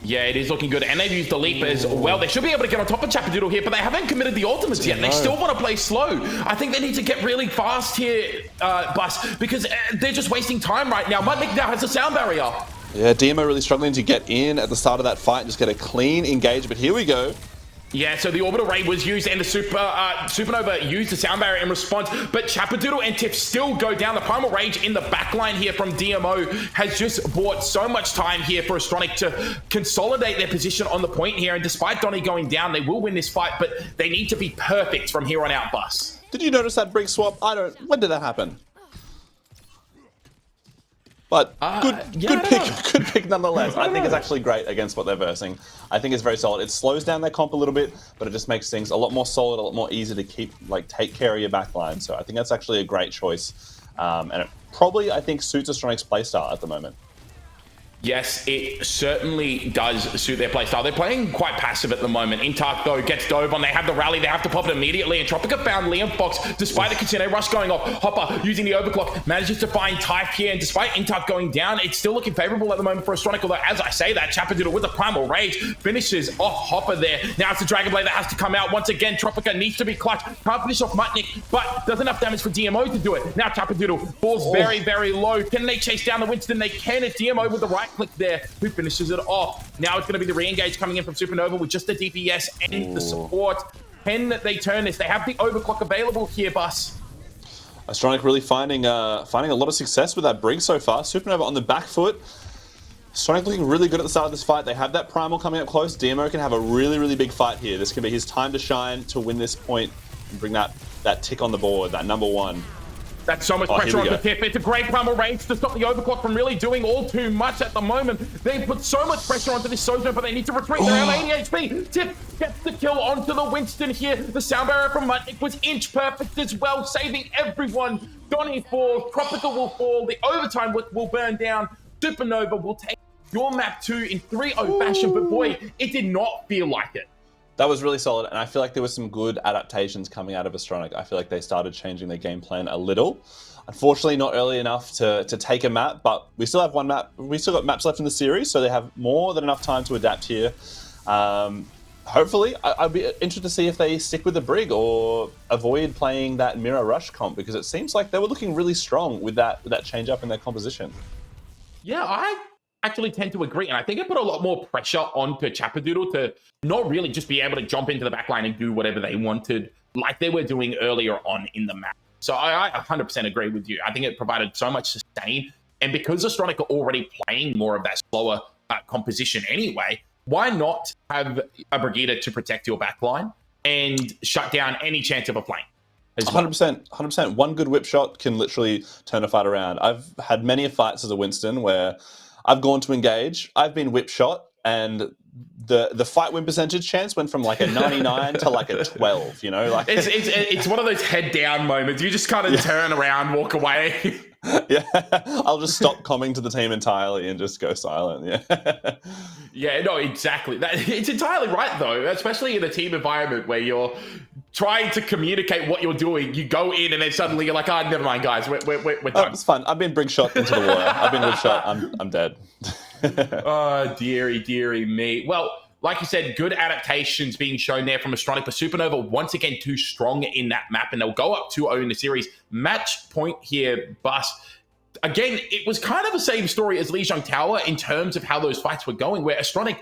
Yeah, it is looking good, and they've used the leap as well. They should be able to get on top of Chapadoodle here, but they haven't committed the ultimates yet. They still want to play slow. I think they need to get really fast here, Bus, because they're just wasting time right now. Mutnik now has a sound barrier. Yeah, DMO really struggling to get in at the start of that fight and just get a clean engage, but here we go. Yeah, so the Orbital Ray was used, and the Supernova used the sound barrier in response, but Chapadoodle and Tiff still go down. The Primal Rage in the backline here from DMO has just bought so much time here for Astronic to consolidate their position on the point here, and despite Donnie going down, they will win this fight, but they need to be perfect from here on out, Bus. Did you notice that Brig swap? When did that happen? But good pick nonetheless. I think it's actually great against what they're versing. I think it's very solid. It slows down their comp a little bit, but it just makes things a lot more solid, a lot more easy to take care of your backline. So I think that's actually a great choice. And it probably, I think, suits Astronic's playstyle at the moment. Yes, it certainly does suit their playstyle. They're playing quite passive at the moment. Intark, though, gets dove on. They have the rally. They have to pop it immediately. And Tropica found Liam Fox, despite the Kitsune Rush going off. Hopper, using the overclock, manages to find Type here. And despite Intark going down, it's still looking favorable at the moment for Astronic. Although, as I say that, Chapadoodle with the Primal Rage finishes off Hopper there. Now it's the Dragon Blade that has to come out. Once again, Tropica needs to be clutch. Can't finish off Mutnik, but does enough damage for DMO to do it. Now Chapadoodle falls very, very low. Can they chase down the Winston? They can. It's DMO with the right click there, who finishes it off. Now it's going to be the re-engage coming in from Supernova with just the DPS and the support. Can they turn this? They have the overclock available here, Bus. Astronic really finding a lot of success with that Brig so far. Supernova on the back foot. Sonic looking really good at the start of this fight. They have that Primal coming up close. DMO can have a really, really big fight here. This can be his time to shine to win this point and bring that tick on the board, that number 1. That's so much pressure on the tip. It's a great primal range to stop the Overclock from really doing all too much at the moment. They put so much pressure onto this Sojourner, but they need to retreat. They're at 80 HP. Tip gets the kill onto the Winston here. The sound barrier from Mutnik was inch perfect as well, saving everyone. Donnie falls, Tropical will fall, the overtime will burn down. Supernova will take your map 2 in 3-0 fashion, but boy, it did not feel like it. That was really solid, and I feel like there were some good adaptations coming out of Astronic. I feel like they started changing their game plan a little. Unfortunately, not early enough to take a map, but we still have one map. We still got maps left in the series, so they have more than enough time to adapt here. Hopefully, I'd be interested to see if they stick with the Brig or avoid playing that Mirror Rush comp, because it seems like they were looking really strong with that change up in their composition. Yeah, I actually tend to agree, and I think it put a lot more pressure onto Chapadoodle to not really just be able to jump into the backline and do whatever they wanted like they were doing earlier on in the map. So I 100% agree with you. I think it provided so much sustain, and because Astronic are already playing more of that slower composition anyway, why not have a Brigida to protect your backline and shut down any chance of a flank? 100%, 100%. One good whip shot can literally turn a fight around. I've had many fights as a Winston where I've gone to engage, I've been whip shot, and the fight win percentage chance went from like a 99 to like a 12, you know? Like it's one of those head down moments. You just kind of turn around, walk away. Yeah, I'll just stop coming to the team entirely and just go silent. Yeah. Yeah, no, exactly. It's entirely right, though, especially in a team environment where you're trying to communicate what you're doing. You go in and then suddenly you're like, never mind, guys, we're done. It's fun. I've been brig shot into the water. I've been whip shot. I'm dead. Oh, dearie me. Well, like you said, good adaptations being shown there from Astronic, but Supernova once again too strong in that map, and they'll go up 2-0 in the series. Match point here, Bus. Again, it was kind of the same story as Lijiang Tower in terms of how those fights were going, where Astronic,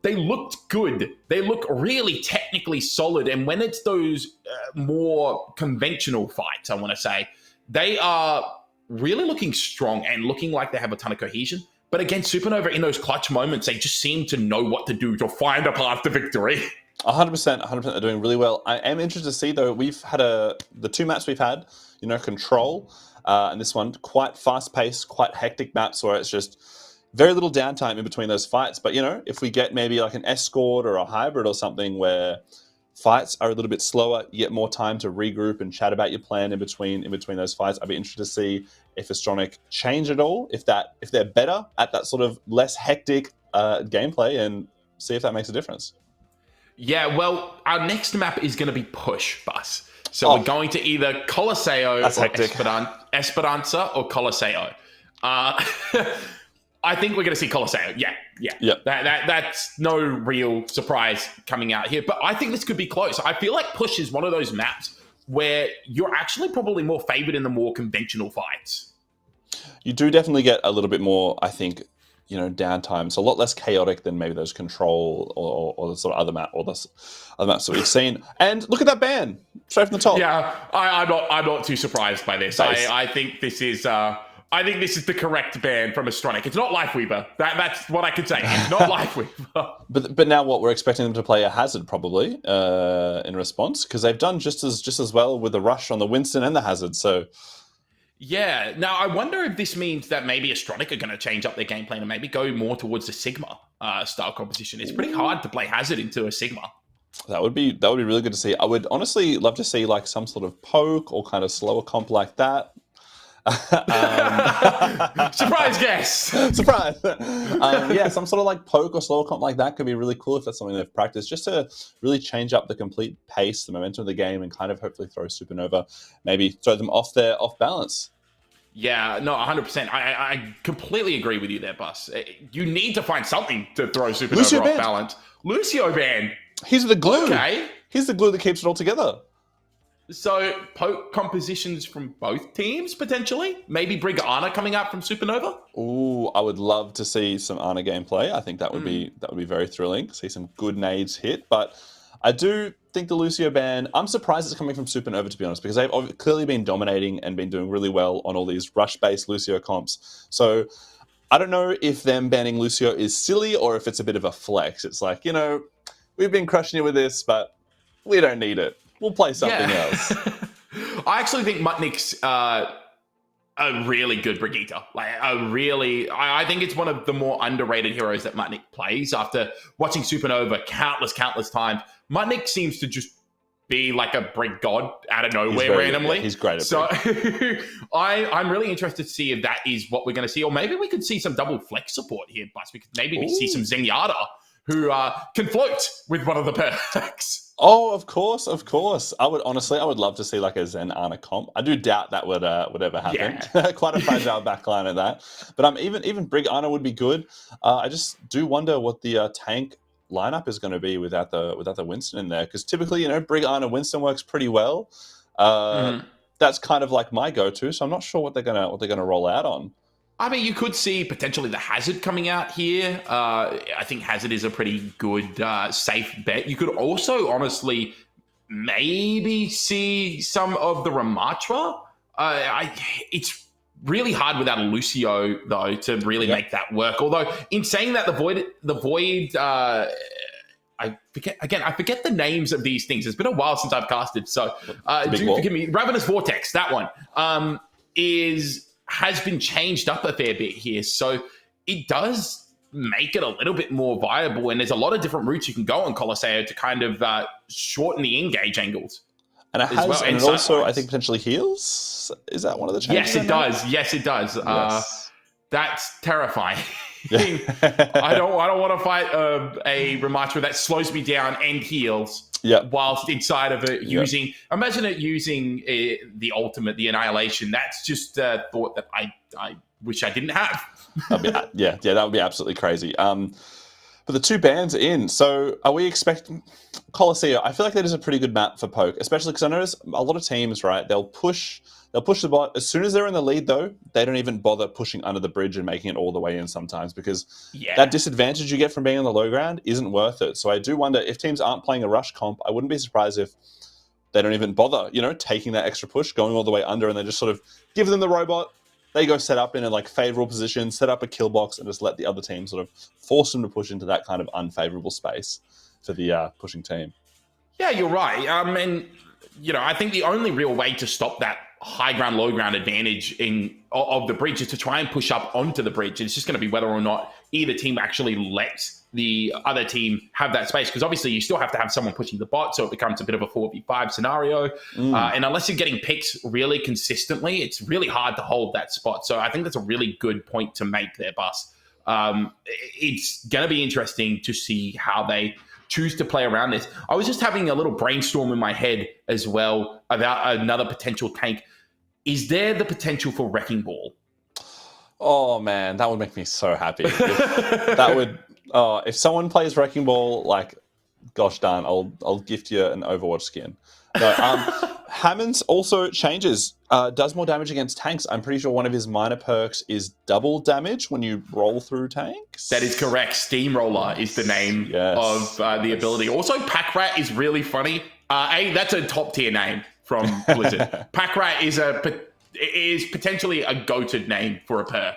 they looked good. They look really technically solid, and when it's those more conventional fights, I want to say, they are really looking strong and looking like they have a ton of cohesion. But again, Supernova, in those clutch moments, they just seem to know what to do to find a path to victory. 100%, they're doing really well. I am interested to see, though, we've had the 2 maps we've had, you know, Control, and this one, quite fast-paced, quite hectic maps where it's just very little downtime in between those fights. But, you know, if we get maybe like an escort or a hybrid or something where fights are a little bit slower, you get more time to regroup and chat about your plan in between those fights. I'd be interested to see if Astronic change at all, if they're better at that sort of less hectic gameplay, and see if that makes a difference. Yeah, well, our next map is going to be Push, Bus. So we're going to either Coliseo or Esperanza or Coliseo. I think we're going to see Coliseo. Yeah. That's no real surprise coming out here. But I think this could be close. I feel like Push is one of those maps where you're actually probably more favored in the more conventional fights. You do definitely get a little bit more, I think, you know, downtime. It's a lot less chaotic than maybe those Control or the sort of other maps that we've seen. And look at that ban straight from the top. Yeah, I'm not too surprised by this. I think this is the correct ban from Astronic. It's not Lifeweaver. That's what I could say. It's not Lifeweaver. But now what? We're expecting them to play a Hazard probably in response, because they've done just as well with the Rush on the Winston and the Hazard. So yeah. Now I wonder if this means that maybe Astronic are going to change up their game plan and maybe go more towards the Sigma style composition. It's pretty hard to play Hazard into a Sigma. That would be really good to see. I would honestly love to see like some sort of poke or kind of slower comp like that. Surprise guess. Surprise. Yeah, some sort of like poke or slower comp like that could be really cool if that's something they've practiced, just to really change up the complete pace, the momentum of the game, and kind of hopefully throw Supernova, maybe throw them off balance. Yeah, no, 100%. I completely agree with you there, Bus. You need to find something to throw Supernova off balance. Lucio Band. He's the glue. Okay. He's the glue that keeps it all together. So, poke compositions from both teams, potentially? Maybe Brig Ana coming out from Supernova? Ooh, I would love to see some Ana gameplay. I think that would be very thrilling. See some good nades hit. But I do think the Lucio ban, I'm surprised it's coming from Supernova, to be honest, because they've clearly been dominating and been doing really well on all these rush-based Lucio comps. So I don't know if them banning Lucio is silly or if it's a bit of a flex. It's like, we've been crushing you with this, but we don't need it. We'll play something else. I actually think Mutnik's a really good Brigitte. I think it's one of the more underrated heroes that Mutnik plays. After watching Supernova countless times, Mutnik seems to just be like a Brig god out of nowhere randomly. Yeah, he's great at So I'm really interested to see if that is what we're going to see. Or maybe we could see some double flex support here, Bus. Maybe we see some Zenyatta who can float with one of the perks. Oh, of course. I would love to see like a Zen Ana comp. I do doubt that would ever happen. Yeah. Quite a fragile backline at that. But even Brig Ana would be good. I just do wonder what the tank lineup is going to be without the Winston in there, because typically Brig Ana Winston works pretty well. That's kind of like my go-to. So I'm not sure what they're gonna roll out on. I mean, you could see potentially the Hazard coming out here. I think Hazard is a pretty good, safe bet. You could also, honestly, maybe see some of the Ramatra. It's really hard without a Lucio, though, to really make that work. Although, in saying that, the Void, I forget the names of these things. It's been a while since I've casted, so do forgive me. Ravenous Vortex, that one, has been changed up a fair bit here. So it does make it a little bit more viable. And there's a lot of different routes you can go on Colosseo to kind of shorten the engage angles. And it has, and it also, I think, potentially heals. Is that one of the changes? Yes, it does. Yes. That's terrifying. I don't want to fight a Ramatra that slows me down and heals. Whilst inside of it imagine it using the ultimate, the Annihilation. That's just a thought that I wish I didn't have. That would be absolutely crazy. But the two bans are in. So are we expecting Colosseo? I feel like that is a pretty good map for Poke, especially because I notice a lot of teams, right? They'll push the bot. As soon as they're in the lead, though, they don't even bother pushing under the bridge and making it all the way in sometimes, because that disadvantage you get from being on the low ground isn't worth it. So I do wonder if teams aren't playing a rush comp, I wouldn't be surprised if they don't even bother, taking that extra push, going all the way under, and they just sort of give them the robot. They go set up in a favorable position, set up a kill box, and just let the other team sort of force them to push into that kind of unfavorable space for the pushing team. Yeah, you're right. And I think the only real way to stop that high ground, low ground advantage of the bridge is to try and push up onto the bridge. It's just going to be whether or not either team actually lets the other team have that space, because obviously you still have to have someone pushing the bot, so it becomes a bit of a 4v5 scenario. And unless you're getting picks really consistently, it's really hard to hold that spot. So I think that's a really good point to make there, Bus. It's going to be interesting to see how they choose to play around this. I was just having a little brainstorm in my head as well about another potential tank. Is there the potential for Wrecking Ball? Oh man, that would make me so happy. If someone plays Wrecking Ball, gosh darn, I'll gift you an Overwatch skin. No, Hammond's also changes, does more damage against tanks. I'm pretty sure one of his minor perks is double damage when you roll through tanks. That is correct. Steamroller is the name of the ability. Also, Pack Rat is really funny. That's a top tier name from Blizzard. Pack Rat is potentially a goated name for a perk.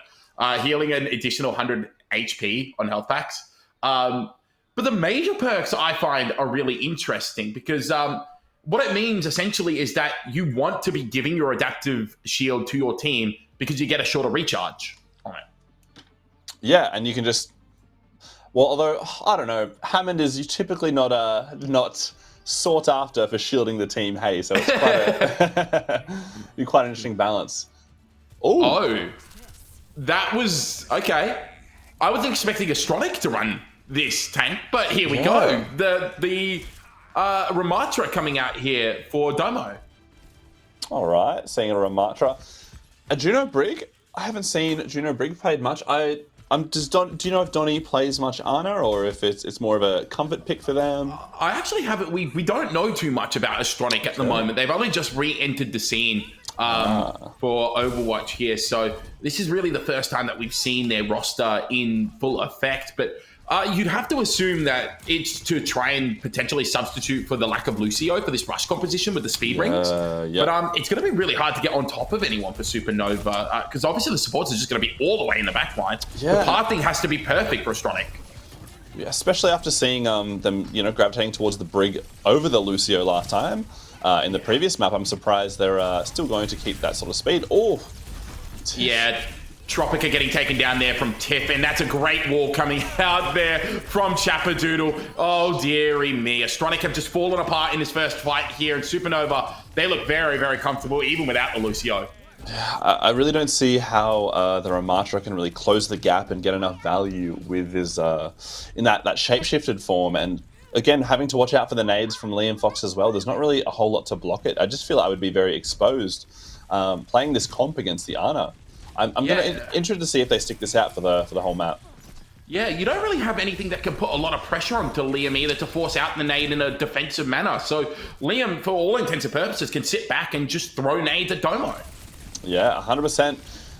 Healing an additional 100 HP on health packs. But the major perks I find are really interesting because what it means essentially is that you want to be giving your adaptive shield to your team because you get a shorter recharge on it. Yeah, and you can just... Well, although, I don't know, Hammond is typically not sought after for shielding the team, hey, so it's quite an interesting balance. Ooh. Oh, that was... Okay. I was expecting Astronic to run this tank, but here we go. The Ramatra coming out here for Domo. All right, seeing a Ramatra. A Juno Brig? I haven't seen Juno Brig played much. Do you know if Donnie plays much Ana, or if it's more of a comfort pick for them? I actually haven't. We don't know too much about Astronic at the moment. They've only just re-entered the scene for Overwatch here, so this is really the first time that we've seen their roster in full effect. But You'd have to assume that it's to try and potentially substitute for the lack of Lucio for this rush composition with the speed rings. Yep. But it's going to be really hard to get on top of anyone for Supernova because obviously the supports are just going to be all the way in the back line. Yeah. The pathing has to be perfect for Astronic. Yeah, especially after seeing them, gravitating towards the Brig over the Lucio last time. In the previous map, I'm surprised they're still going to keep that sort of speed. Oh, yeah. Tropica getting taken down there from Tiff, and that's a great wall coming out there from Chappadoodle. Oh, dearie me. Astronic have just fallen apart in this first fight here, and Supernova, they look very, very comfortable, even without the Lucio. I really don't see how the Ramatra can really close the gap and get enough value with his in that shapeshifted form. And again, having to watch out for the nades from Liam Fox as well. There's not really a whole lot to block it. I just feel I would be very exposed playing this comp against the Ana. I'm interested to see if they stick this out for the whole map. Yeah, you don't really have anything that can put a lot of pressure onto Liam either to force out the nade in a defensive manner. So Liam, for all intents and purposes, can sit back and just throw nades at Domo. Yeah, 100%.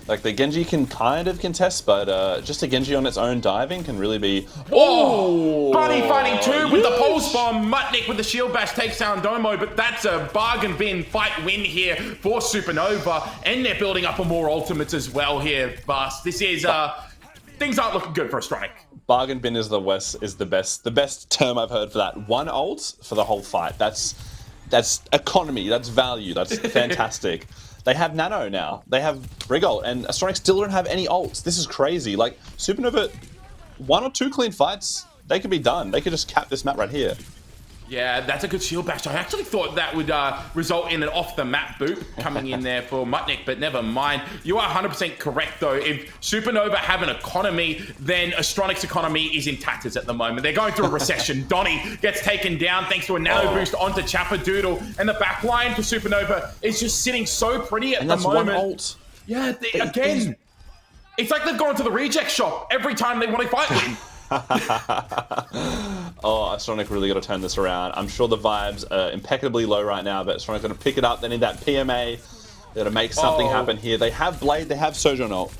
Like, the Genji can kind of contest, but just a Genji on its own diving can really be... Oh! Bunny fighting two with the pulse bomb. Mutnik with the shield bash takes down Domo, but that's a bargain bin fight win here for Supernova, and they're building up on more ultimates as well here, Bus. This is... things aren't looking good for Astronic. Bargain bin is the best term I've heard for that. One ult for the whole fight. That's economy, that's value, that's fantastic. They have Nano now. They have Brig ult, and Astronic still don't have any ults. This is crazy. Like, Supernova, 1 or 2 clean fights, they could be done. They could just cap this map right here. Yeah, that's a good shield bash. I actually thought that would result in an off-the-map boot coming in there for Mutnik, but never mind. You are 100% correct, though. If Supernova have an economy, then Astronic's economy is in tatters at the moment. They're going through a recession. Donnie gets taken down thanks to a nano boost onto Chappadoodle, and the back line for Supernova is just sitting so pretty at the moment. One ult. Yeah, again, it's like they've gone to the reject shop every time they want to fight win. Oh, Astronic really got to turn this around. I'm sure the vibes are impeccably low right now, but Astronic got to pick it up. They need that PMA. They got to make something happen here. They have Blade. They have Sojourn ult.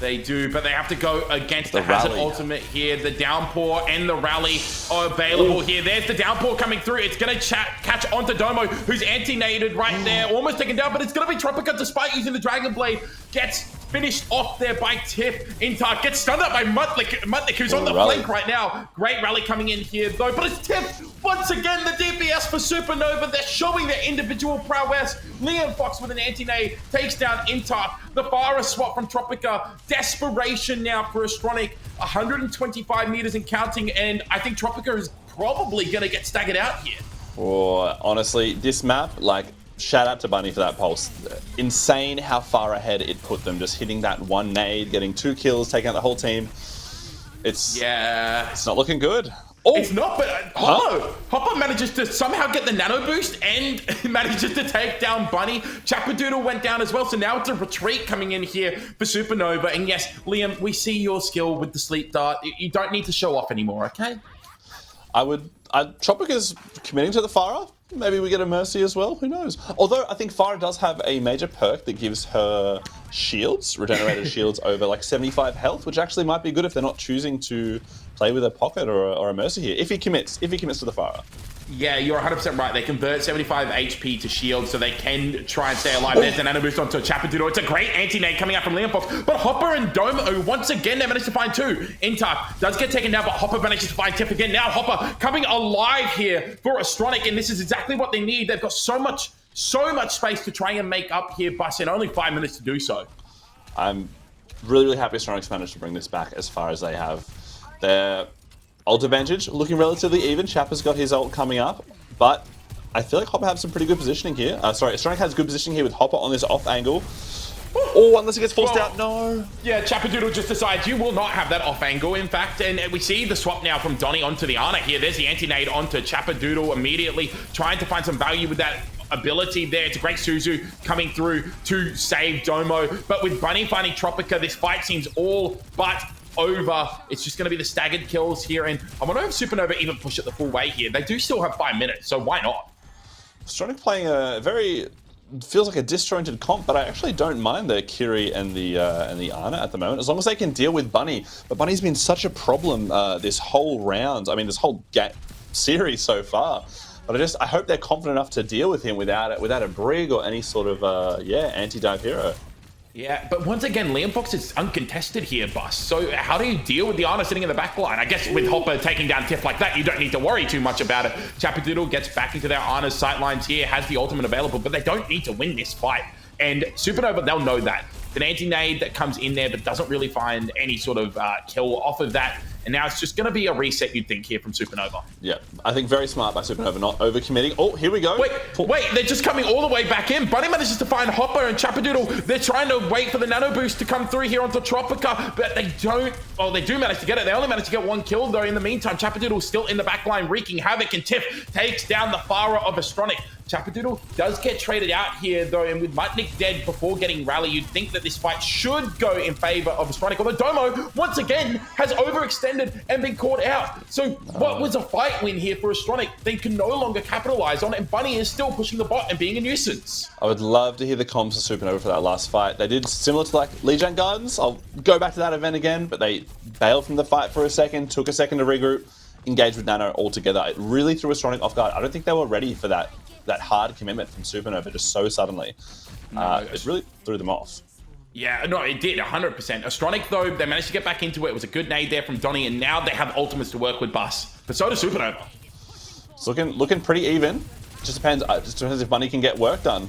They do, but they have to go against the Hazard ultimate here. The downpour and the rally are available here. There's the downpour coming through. It's going to catch onto Domo, who's anti-naded right there. Almost taken down, but it's going to be Tropica despite using the Dragon Blade. Gets finished off there by Tiff. Intar gets stunned up by Mutnik, who's on the flank right now. Great rally coming in here, though. But it's Tiff. Once again, the DPS for Supernova. They're showing their individual prowess. Liam Fox with an anti-nade takes down Intar. The Farah swap from Tropica. Desperation now for Astronic. 125 meters and counting, and I think Tropica is probably going to get staggered out here. Oh, honestly, this map, like, shout out to Bunny for that pulse. Insane how far ahead it put them. Just hitting that one nade, getting 2 kills, taking out the whole team. It's not looking good. Oh, it's not, but Hopper manages to somehow get the nano boost and manages to take down Bunny. Chappadoodle went down as well, so now it's a retreat coming in here for Supernova. And yes, Liam, we see your skill with the sleep dart. You don't need to show off anymore, okay? Tropica's committing to the Farah. Maybe we get a Mercy as well. Who knows? Although I think Farah does have a major perk that gives her shields, regenerated shields over like 75 health, which actually might be good if they're not choosing to play with a pocket or a Mercy here. If he commits to the Farah. Yeah, you're 100% right. They convert 75 HP to shield so they can try and stay alive. There's an nano boost onto Chappadoodle. It's a great anti-nade coming out from Liam Fox. But Hopper and Domo, once again, they managed to find 2. Intar does get taken down, but Hopper manages to find Tiff again. Now Hopper coming alive here for Astronic, and this is exactly what they need. They've got so much space to try and make up here, but in only 5 minutes to do so. I'm really happy Astronic's managed to bring this back as far as they have. Their ult advantage looking relatively even. Chappa's got his ult coming up, but I feel like Hopper has some pretty good positioning here. Astronic has good positioning here with Hopper on this off angle. Oh, unless he gets forced out, no. Yeah, Chappadoodle just decides you will not have that off angle, in fact, and we see the swap now from Donnie onto the Ana here. There's the anti-nade onto Chappadoodle immediately, trying to find some value with that ability there. It's a great Suzu coming through to save Domo, but with Bunny finding Tropica, this fight seems all but over. It's just going to be the staggered kills here, and I wonder if Supernova even push it the full way here. They do still have 5 minutes, so why not? Astronic playing a very feels like a disjointed comp, but I actually don't mind the Kiri and the Ana at the moment, as long as they can deal with Bunny. But Bunny's been such a problem this whole round. I mean, this whole series so far. But I hope they're confident enough to deal with him without a Brig or any sort of anti-dive hero. Yeah, but once again, Liam Fox is uncontested here, Bus. So how do you deal with the Ana sitting in the back line? I guess with Hopper taking down Tiff like that, you don't need to worry too much about it. Chapadoodle gets back into their Ana's sight lines here, has the ultimate available, but they don't need to win this fight. And Supernova, they'll know that. An anti-nade that comes in there but doesn't really find any sort of kill off of that. And now it's just going to be a reset, you'd think, here from Supernova. Yeah, I think very smart by Supernova, not overcommitting. Oh, here we go. Wait, they're just coming all the way back in. Bunny manages to find Hopper and Chapadoodle. They're trying to wait for the nano boost to come through here onto Tropica, but they don't. Oh, they do manage to get it. They only manage to get one kill, though. In the meantime, Chapadoodle's still in the back line, wreaking havoc, and Tiff takes down the Farah of Astronic. Chapadoodle does get traded out here, though, and with Mutnik dead before getting Rally, you'd think that this fight should go in favor of Astronic, although Domo, once again, has overextended and been caught out. So what was a fight win here for Astronic? They can no longer capitalize on it, and Bunny is still pushing the bot and being a nuisance. I would love to hear the comms of Supernova for that last fight. They did similar to like Lijiang Gardens. I'll go back to that event again, but they bailed from the fight for a second, took a second to regroup, engaged with Nano altogether. It really threw Astronic off guard. I don't think they were ready for that hard commitment from Supernova just so suddenly. It really threw them off. Yeah, no, it did, 100%. Astronic, though, they managed to get back into it. It was a good nade there from Donnie, and now they have ultimates to work with Bus. But so does Supernova. It's looking pretty even. Just depends if Bunny can get work done.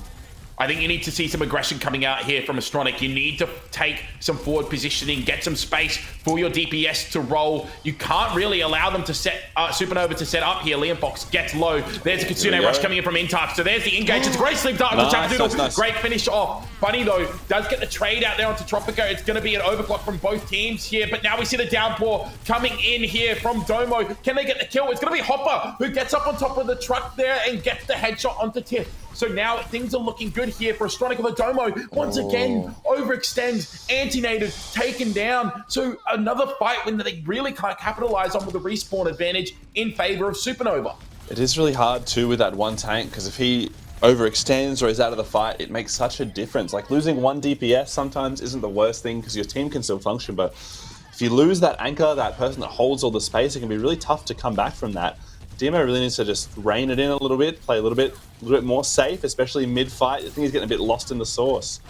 I think you need to see some aggression coming out here from Astronic. You need to take some forward positioning, get some space for your DPS to roll. You can't really allow them to set Supernova to set up here. Liam Fox gets low. There's a Kitsune rush coming in from Intark. So there's the engage. It's a great sleep dart with Chapadoodle. Nice. Great finish off. Bunny, though, does get the trade out there onto Tropica. It's going to be an overclock from both teams here. But now we see the downpour coming in here from Domo. Can they get the kill? It's going to be Hopper who gets up on top of the truck there and gets the headshot onto Tiff. So now things are looking good here for Astronic. The Domo, once again, overextends, anti-nated, taken down. So another fight when they really can't capitalize on with the respawn advantage in favor of Supernova. It is really hard too with that one tank, because if he overextends or is out of the fight, it makes such a difference. Like losing one DPS sometimes isn't the worst thing because your team can still function, but if you lose that anchor, that person that holds all the space, it can be really tough to come back from that. DMO really needs to just rein it in a little bit, play a little bit more safe, especially mid-fight. I think he's getting a bit lost in the sauce.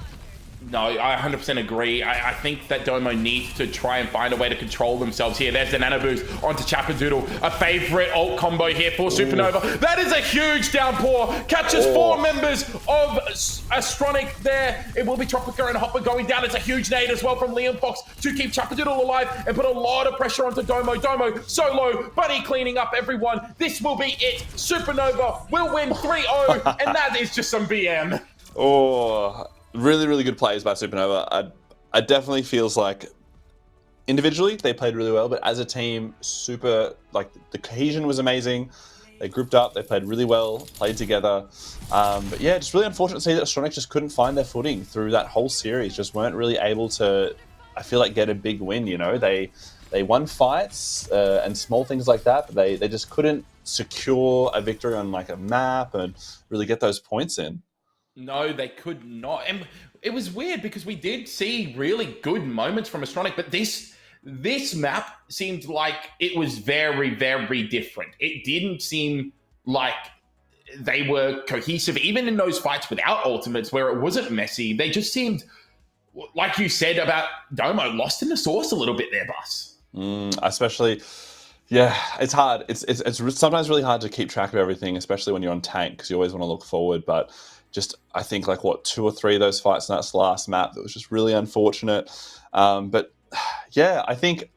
No, I 100% agree. I think that Domo needs to try and find a way to control themselves here. There's the nano boost onto Chapadoodle. A favorite ult combo here for Supernova. That is a huge downpour. Catches 4 members of Astronic there. It will be Tropica and Hopper going down. It's a huge nade as well from Liam Fox to keep Chapadoodle alive and put a lot of pressure onto Domo. Domo solo, Bunny cleaning up everyone. This will be it. Supernova will win 3-0, and that is just some BM. Oh, really, really good plays by Supernova. I definitely feels like individually they played really well, but as a team, the cohesion was amazing. They grouped up, they played really well, played together. But yeah, just really unfortunate to see that Astronic just couldn't find their footing through that whole series. Just weren't really able to, I feel like, get a big win. You know, they won fights and small things like that, but they just couldn't secure a victory on like a map and really get those points in. No, they could not. And it was weird because we did see really good moments from Astronic, but this map seemed like it was very, very different. It didn't seem like they were cohesive, even in those fights without ultimates where it wasn't messy. They just seemed, like you said about Domo, lost in the sauce a little bit there, Bus. Especially, yeah, it's hard. It's sometimes really hard to keep track of everything, especially when you're on tank, because you always want to look forward, but just, I think, 2 or 3 of those fights in that last map, that was just really unfortunate. But yeah, I think,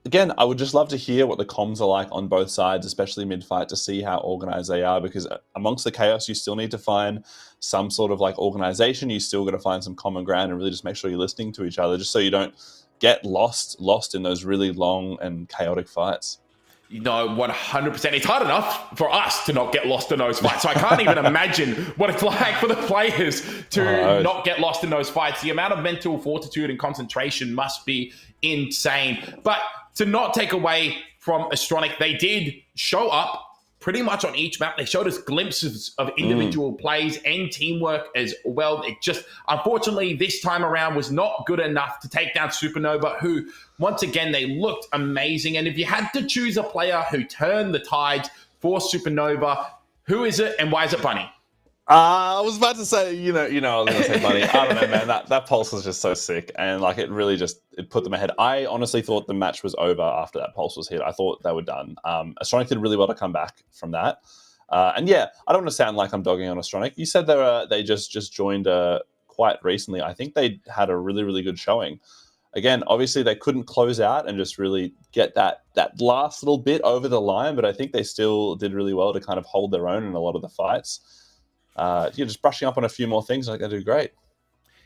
again, I would just love to hear what the comms are like on both sides, especially mid-fight, to see how organized they are, because amongst the chaos, you still need to find some sort of organization. You still got to find some common ground and really just make sure you're listening to each other, just so you don't get lost in those really long and chaotic fights. No, 100%. It's hard enough for us to not get lost in those fights. So I can't even imagine what it's like for the players to not get lost in those fights. The amount of mental fortitude and concentration must be insane. But to not take away from Astronic, they did show up pretty much on each map. They showed us glimpses of individual plays and teamwork as well. It just, unfortunately, this time around was not good enough to take down Supernova, who, once again, they looked amazing. And if you had to choose a player who turned the tides for Supernova, who is it and why is it Bunny? I was about to say, I was going to say Bunny. I don't know, man. That pulse was just so sick, and like it really just put them ahead. I honestly thought the match was over after that pulse was hit. I thought they were done. Astronic did really well to come back from that, and yeah, I don't want to sound like I'm dogging on Astronic. You said they just joined quite recently. I think they had a really, really good showing. Again, obviously they couldn't close out and just really get that last little bit over the line, but I think they still did really well to kind of hold their own in a lot of the fights. Just brushing up on a few more things, like they do great.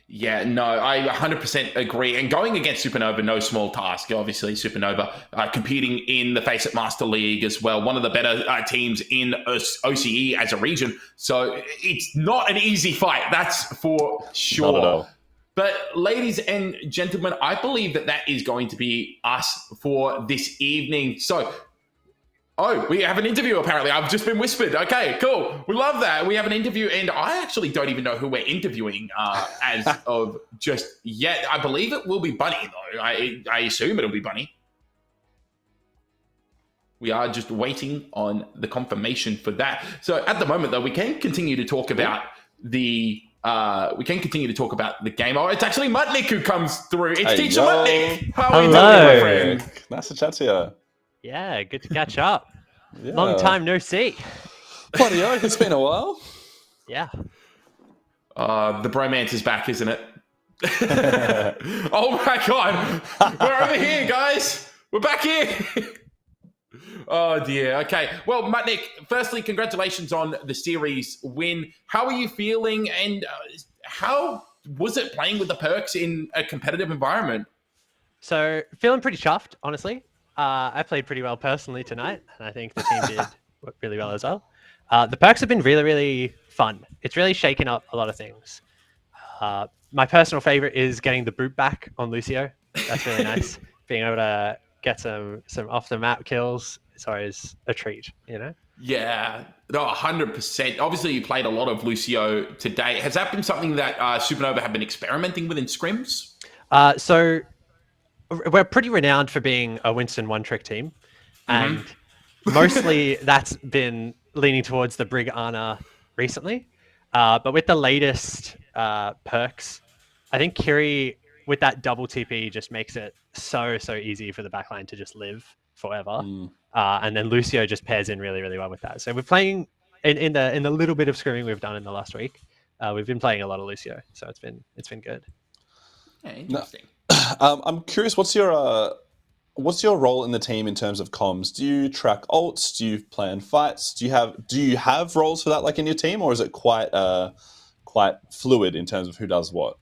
Yeah, no, I 100% agree. And going against Supernova, no small task. Obviously, Supernova competing in the Face It Master League as well, one of the better teams in OCE as a region. So it's not an easy fight, that's for sure. Not at all. But ladies and gentlemen, I believe that is going to be us for this evening. So, we have an interview apparently. I've just been whispered. Okay, cool. We love that. We have an interview, and I actually don't even know who we're interviewing as of just yet. I believe it will be Bunny, though. I assume it'll be Bunny. We are just waiting on the confirmation for that. So at the moment, though, we can continue to talk about the game. Oh, it's actually Mutnik who comes through. It's Teacher Mutnik. How are you doing, my friend? Nice to chat to you. Yeah, good to catch up. Long time no see. Bloody hell, it's been a while. Yeah. The bromance is back, isn't it? Oh my God. We're over here, guys. We're back here. Oh dear. Okay. Well, Mutnik, firstly, congratulations on the series win. How are you feeling, and how was it playing with the Perks in a competitive environment? So, feeling pretty chuffed, honestly. I played pretty well personally tonight, and I think the team did really well as well. The Perks have been really, really fun. It's really shaken up a lot of things. My personal favorite is getting the boot back on Lucio. That's really nice. Being able to get some off the map kills is always a treat, Yeah, no, 100%. Obviously, you played a lot of Lucio today. Has that been something that Supernova have been experimenting with in scrims? So we're pretty renowned for being a Winston one-trick team, and mostly that's been leaning towards the Brig Ana recently. But with the latest perks, I think Kiri with that double TP just makes it so easy for the backline to just live forever. And then Lucio just pairs in really, really well with that. So we're playing in the little bit of scrimming we've done in the last week. We've been playing a lot of Lucio, so it's been good. Yeah, interesting. I'm curious, what's your role in the team in terms of comms? Do you track ults? Do you plan fights? Do you have roles for that, like in your team, or is it quite fluid in terms of who does what?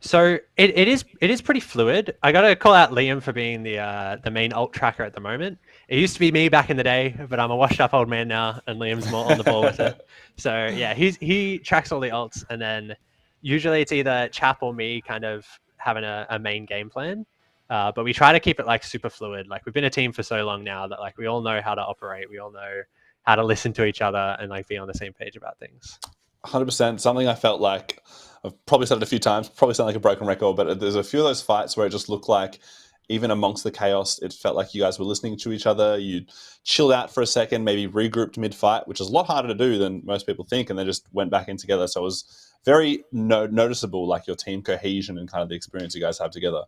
So it is pretty fluid. I got to call out Liam for being the main ult tracker at the moment. It used to be me back in the day, but I'm a washed up old man now, and Liam's more on the ball with it. So yeah, he tracks all the ults, and then usually it's either Chap or me kind of having a main game plan. But we try to keep it like super fluid. Like we've been a team for so long now that like we all know how to operate. We all know how to listen to each other and like be on the same page about things. 100%. Something I felt like I've probably said it a few times, probably sound like a broken record, but there's a few of those fights where it just looked like even amongst the chaos, it felt like you guys were listening to each other. You chilled out for a second, maybe regrouped mid-fight, which is a lot harder to do than most people think, and then just went back in together. So it was very noticeable, like your team cohesion and kind of the experience you guys have together.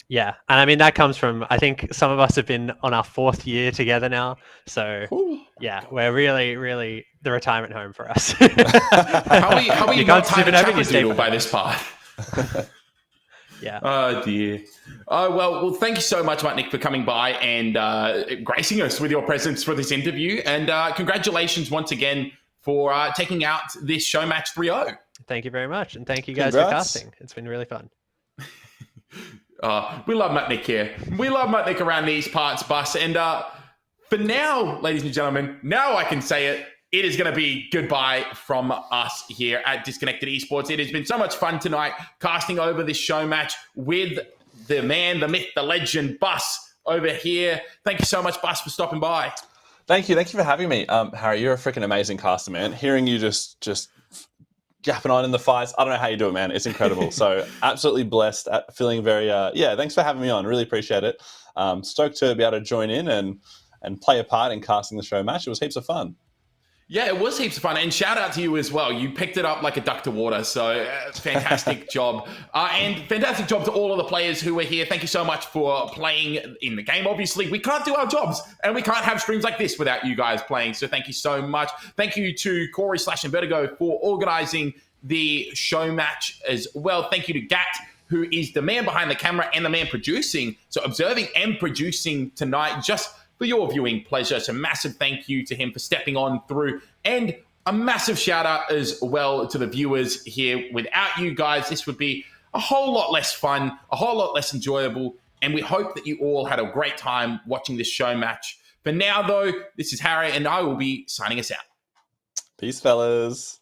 Yeah, and I mean that comes from, I think some of us have been on our 4th year together now, so yeah, we're really, really the retirement home for us. How are you not tied to by this part? Yeah. Oh dear. Oh well. Thank you so much, Mutnik, for coming by and gracing us with your presence for this interview. And congratulations once again for taking out this show match 3-0. Thank you very much, and thank you guys for casting. It's been really fun. We love Mutnik here. We love Mutnik around these parts, Bus. And for now, ladies and gentlemen, now I can say it. It is going to be goodbye from us here at Disconnected Esports. It has been so much fun tonight casting over this show match with the man, the myth, the legend, Bus over here. Thank you so much, Bus, for stopping by. Thank you for having me. Harry, you're a freaking amazing caster, man. Hearing you just gapping on in the fights, I don't know how you do it, man. It's incredible. So absolutely blessed, feeling very, thanks for having me on. Really appreciate it. Stoked to be able to join in and play a part in casting the show match. It was heaps of fun. Yeah, it was heaps of fun. And shout out to you as well. You picked it up like a duck to water. So fantastic job. And fantastic job to all of the players who were here. Thank you so much for playing in the game. Obviously, we can't do our jobs and we can't have streams like this without you guys playing. So thank you so much. Thank you to Corey/Vertigo for organizing the show match as well. Thank you to Gat, who is the man behind the camera and the man producing. So observing and producing tonight, just for your viewing pleasure. So massive thank you to him for stepping on through, and a massive shout out as well to the viewers here. Without you guys, this would be a whole lot less fun, a whole lot less enjoyable, and we hope that you all had a great time watching this show match. For now though, this is Harry and I will be signing us out. Peace, fellas.